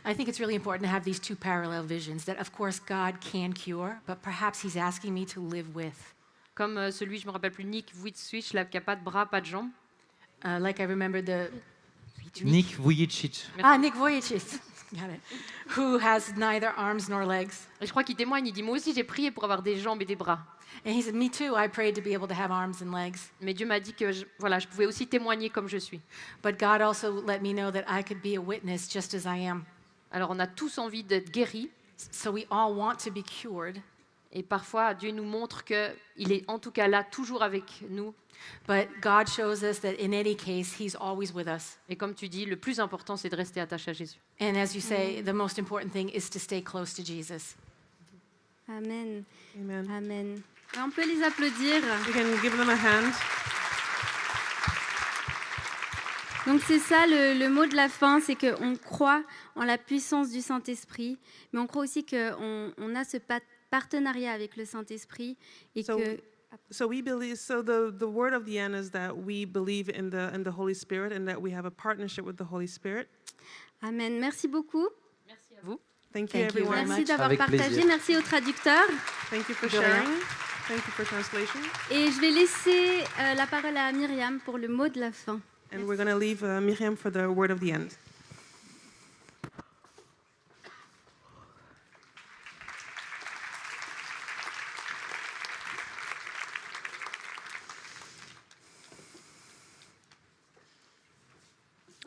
I think it's really important to have these two parallel visions that, of course, God can cure, but perhaps He's asking me to live with. Comme celui, je me rappelle plus, Nick Vujicic, là, qui n'a pas de bras, pas de jambes. Like I remember the Nick Vujicic. Nick Vujicic, got it, who has neither arms nor legs. Et je crois qu'il témoigne, il dit, moi aussi j'ai prié pour avoir des jambes et des bras. And he said, me too, I prayed to be able to have arms and legs. Mais Dieu m'a dit que voilà, je pouvais aussi témoigner comme je suis. But God also let me know that I could be a witness just as I am. Alors on a tous envie d'être guéris. So we all want to be cured, Et parfois, Dieu nous montre qu'il est en tout cas là, toujours avec nous. but God shows us that in any case, He's always with us. Et comme tu dis, le plus important, c'est de rester attaché à Jésus. And as you say, the most important thing is to stay close to Jesus. Amen. Amen. Amen. On peut les applaudir. You can give them a hand. Donc c'est ça le mot de la fin, c'est qu'on croit en la puissance du Saint-Esprit, mais on croit aussi qu'on a ce partenariat avec le Saint-Esprit et So- que So we believe. So the word of the end is that we believe in the Holy Spirit and that we have a partnership with the Holy Spirit. Amen. Merci beaucoup. Merci à vous. Thank you, Thank you everyone. very Merci much. d'avoir Avec partagé. plaisir. Merci aux traducteurs. Thank you for De rien. sharing. Thank you for translation. Et je vais laisser la parole à Myriam pour le mot de la fin. And we're going to leave Miriam for the word of the end.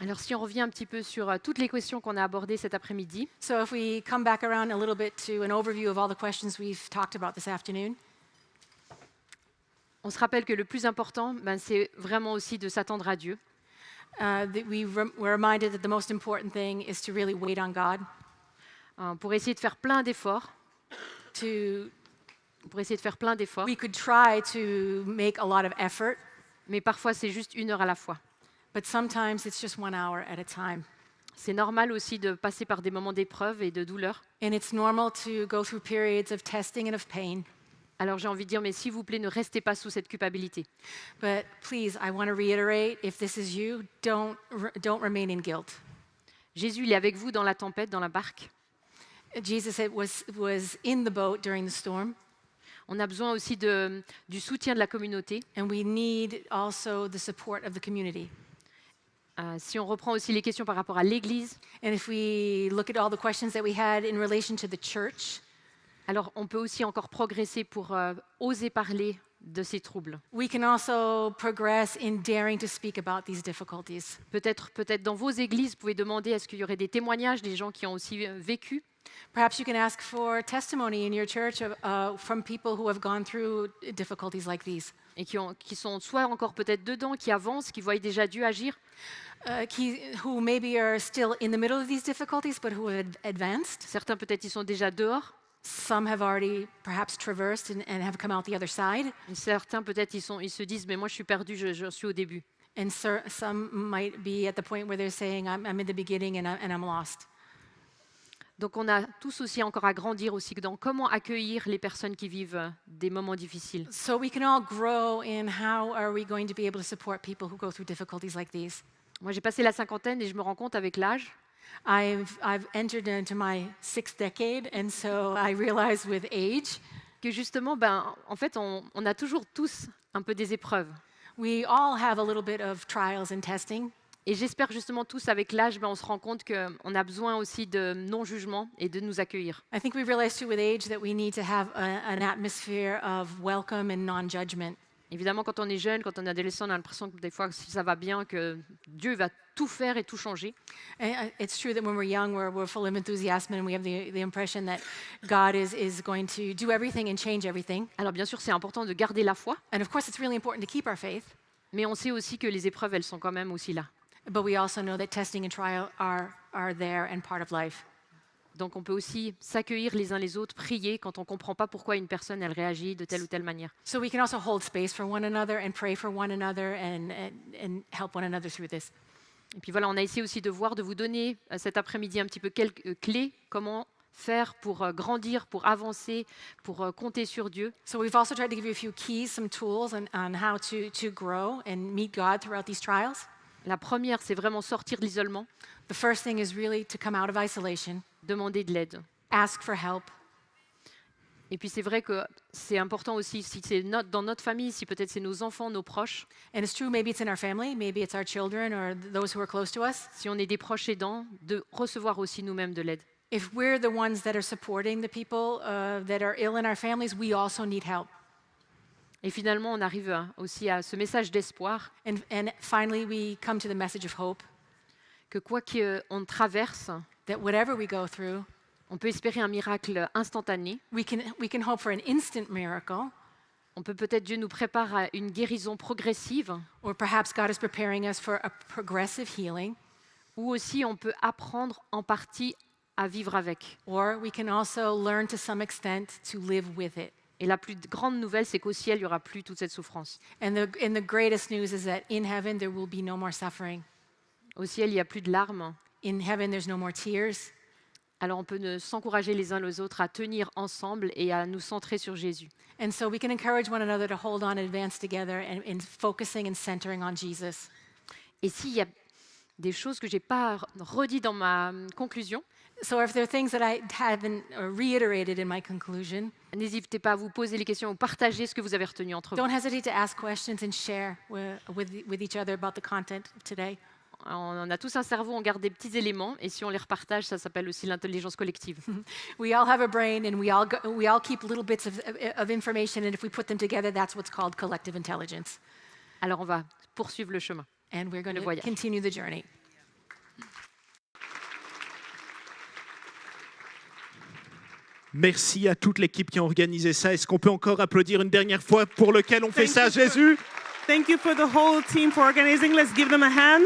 Alors si on revient un petit peu sur toutes les questions qu'on a abordées cet après-midi, So if we come back around a little bit to an overview of all the questions we've talked about this afternoon, on se rappelle que le plus important, c'est vraiment aussi de s'attendre à Dieu. that we're reminded that the most important thing is to really wait on God, Pour essayer de faire plein d'efforts. to Pour essayer de faire plein d'efforts. we could try to make a lot of effort, Mais parfois, c'est juste 1 heure à la fois. but sometimes it's just 1 hour at a time. C'est normal aussi de passer par des moments d'épreuve et de douleur. And it's normal to go through periods of testing and of pain. Alors j'ai envie de dire, mais s'il vous plaît, ne restez pas sous cette culpabilité. But please, I want to reiterate, if this is you, don't remain in guilt. Jésus, il est avec vous dans la tempête, dans la barque. Jesus was in the boat during the storm, On a besoin aussi du soutien de la communauté. and we need also the support of the community. Si on reprend aussi les questions par rapport à l'Église, And if we look at all the questions that we had in relation to the church, alors on peut aussi encore progresser pour oser parler de ces troubles. we can also progress in daring to speak about these difficulties. Peut-être dans vos églises, vous pouvez demander est-ce qu'il y aurait des témoignages des gens qui ont aussi vécu. Perhaps you can ask for testimony in your church from people who have gone through difficulties like these, Et qui sont soit encore peut-être dedans, qui avancent, qui voient déjà Dieu agir, who maybe are still in the middle of these difficulties, but who have advanced. certains peut-être ils sont déjà dehors. Some have already perhaps traversed and have come out the other side. Et certains, peut-être, ils se disent, mais moi, je suis perdu, je suis au début. And some might be at the point where they're saying, I'm in the beginning and I'm lost. Donc, on a tous aussi encore à grandir aussi dans comment accueillir les personnes qui vivent des moments difficiles. So we can all grow in how are we going to be able to support people who go through difficulties like these. Moi, j'ai passé la cinquantaine et je me rends compte avec l'âge I've entered into my 6th decade, and so I realize with age, que justement, en fait, on a toujours tous un peu des épreuves. we all have a little bit of trials and testing. Et j'espère justement tous avec l'âge, on se rend compte qu'on a besoin aussi de non-jugement et de nous accueillir. I think we realize too with age that we need to have an atmosphere of welcome and non-judgment. Évidemment, quand on est jeune, quand on est adolescent, on a l'impression que des fois, si ça va bien, que Dieu va tout faire et tout changer. And it's true that when we're young, we're full of enthusiasm and we have the impression that God is going to do everything and change everything. Alors bien sûr, c'est important de garder la foi, And of course, it's really important to keep our faith, mais on sait aussi que les épreuves, elles sont quand même aussi là. but we also know that testing and trial are there and part of life. Donc on peut aussi s'accueillir les uns les autres, prier quand on ne comprend pas pourquoi une personne, elle réagit de telle ou telle manière. So we can also hold space for one another and pray for one another and help one another through this. Et puis voilà, on a essayé aussi de voir, de vous donner cet après-midi un petit peu quelques clés, comment faire pour grandir, pour avancer, pour compter sur Dieu. So we've also tried to give you a few keys, some tools on how to grow and meet God throughout these trials. La première, c'est vraiment sortir de l'isolement, The first thing is really to come out of isolation, demander de l'aide. ask for help. Et puis c'est vrai que c'est important aussi, si c'est dans notre famille, si peut-être c'est nos enfants, nos proches, And it's true, maybe it's in our family, maybe it's our children or those who are close to us. si on est des proches aidants, de recevoir aussi nous-mêmes de l'aide. If we're the ones that are supporting the people that are ill in our families, we also need help. Et finalement, on arrive aussi à ce message d'espoir, And finally, we come to the message of hope, que quoi qu'on traverse, that whatever we go through, on peut espérer un miracle instantané. we can hope for an instant miracle, On peut peut-être Dieu nous prépare à une guérison progressive, or perhaps God is preparing us for a progressive healing, ou aussi on peut apprendre en partie à vivre avec. or we can also learn to some extent to live with it. Et la plus grande nouvelle, c'est qu'au ciel, il n'y aura plus toute cette souffrance. And the greatest news is that in heaven, there will be no more suffering. Au ciel, il n'y a plus de larmes. In heaven, there's no more tears. Alors on peut s'encourager les uns les autres à tenir ensemble et à nous centrer sur Jésus. And so we can encourage one another to hold on and advance together and in focusing and centering on Jesus. Et s'il y a des choses que je n'ai pas redit dans ma conclusion, So if there are things that I haven't reiterated in my conclusion, n'hésitez pas à vous poser les questions ou partager ce que vous avez retenu entre vous. don't hesitate to ask questions and share with each other about the content of today. On a tous un cerveau, on garde des petits éléments et si on les repartage, ça s'appelle aussi l'intelligence collective. We all have a brain and we all keep little bits of information, and if we put them together, that's what's called collective intelligence. Alors on va poursuivre le chemin. And we're going Le to voyage. continue the journey. Merci à toute l'équipe qui a organisé ça. Est-ce qu'on peut encore applaudir une dernière fois pour lequel on fait Thank ça, you. Jésus? Thank you for the whole team for organizing. Let's give them a hand.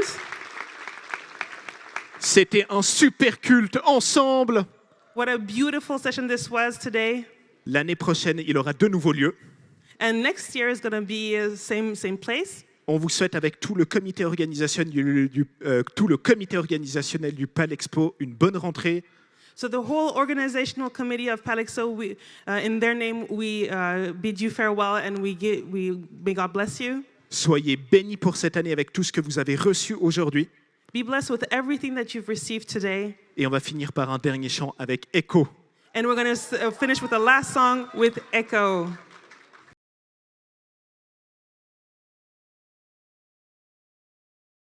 C'était un super culte ensemble. What a beautiful session this was today. L'année prochaine, il aura de nouveaux lieux. And next year is going to be same place. On vous souhaite avec tout le comité organisationnel du Palexpo une bonne rentrée. So the whole organizational committee of Palexo, in their name, we bid you farewell and may God bless you. Soyez bénis pour cette année avec tout ce que vous avez reçu aujourd'hui. Be blessed with everything that you've received today. Et on va finir par un dernier chant avec Echo. And we're going to finish with the last song with Echo.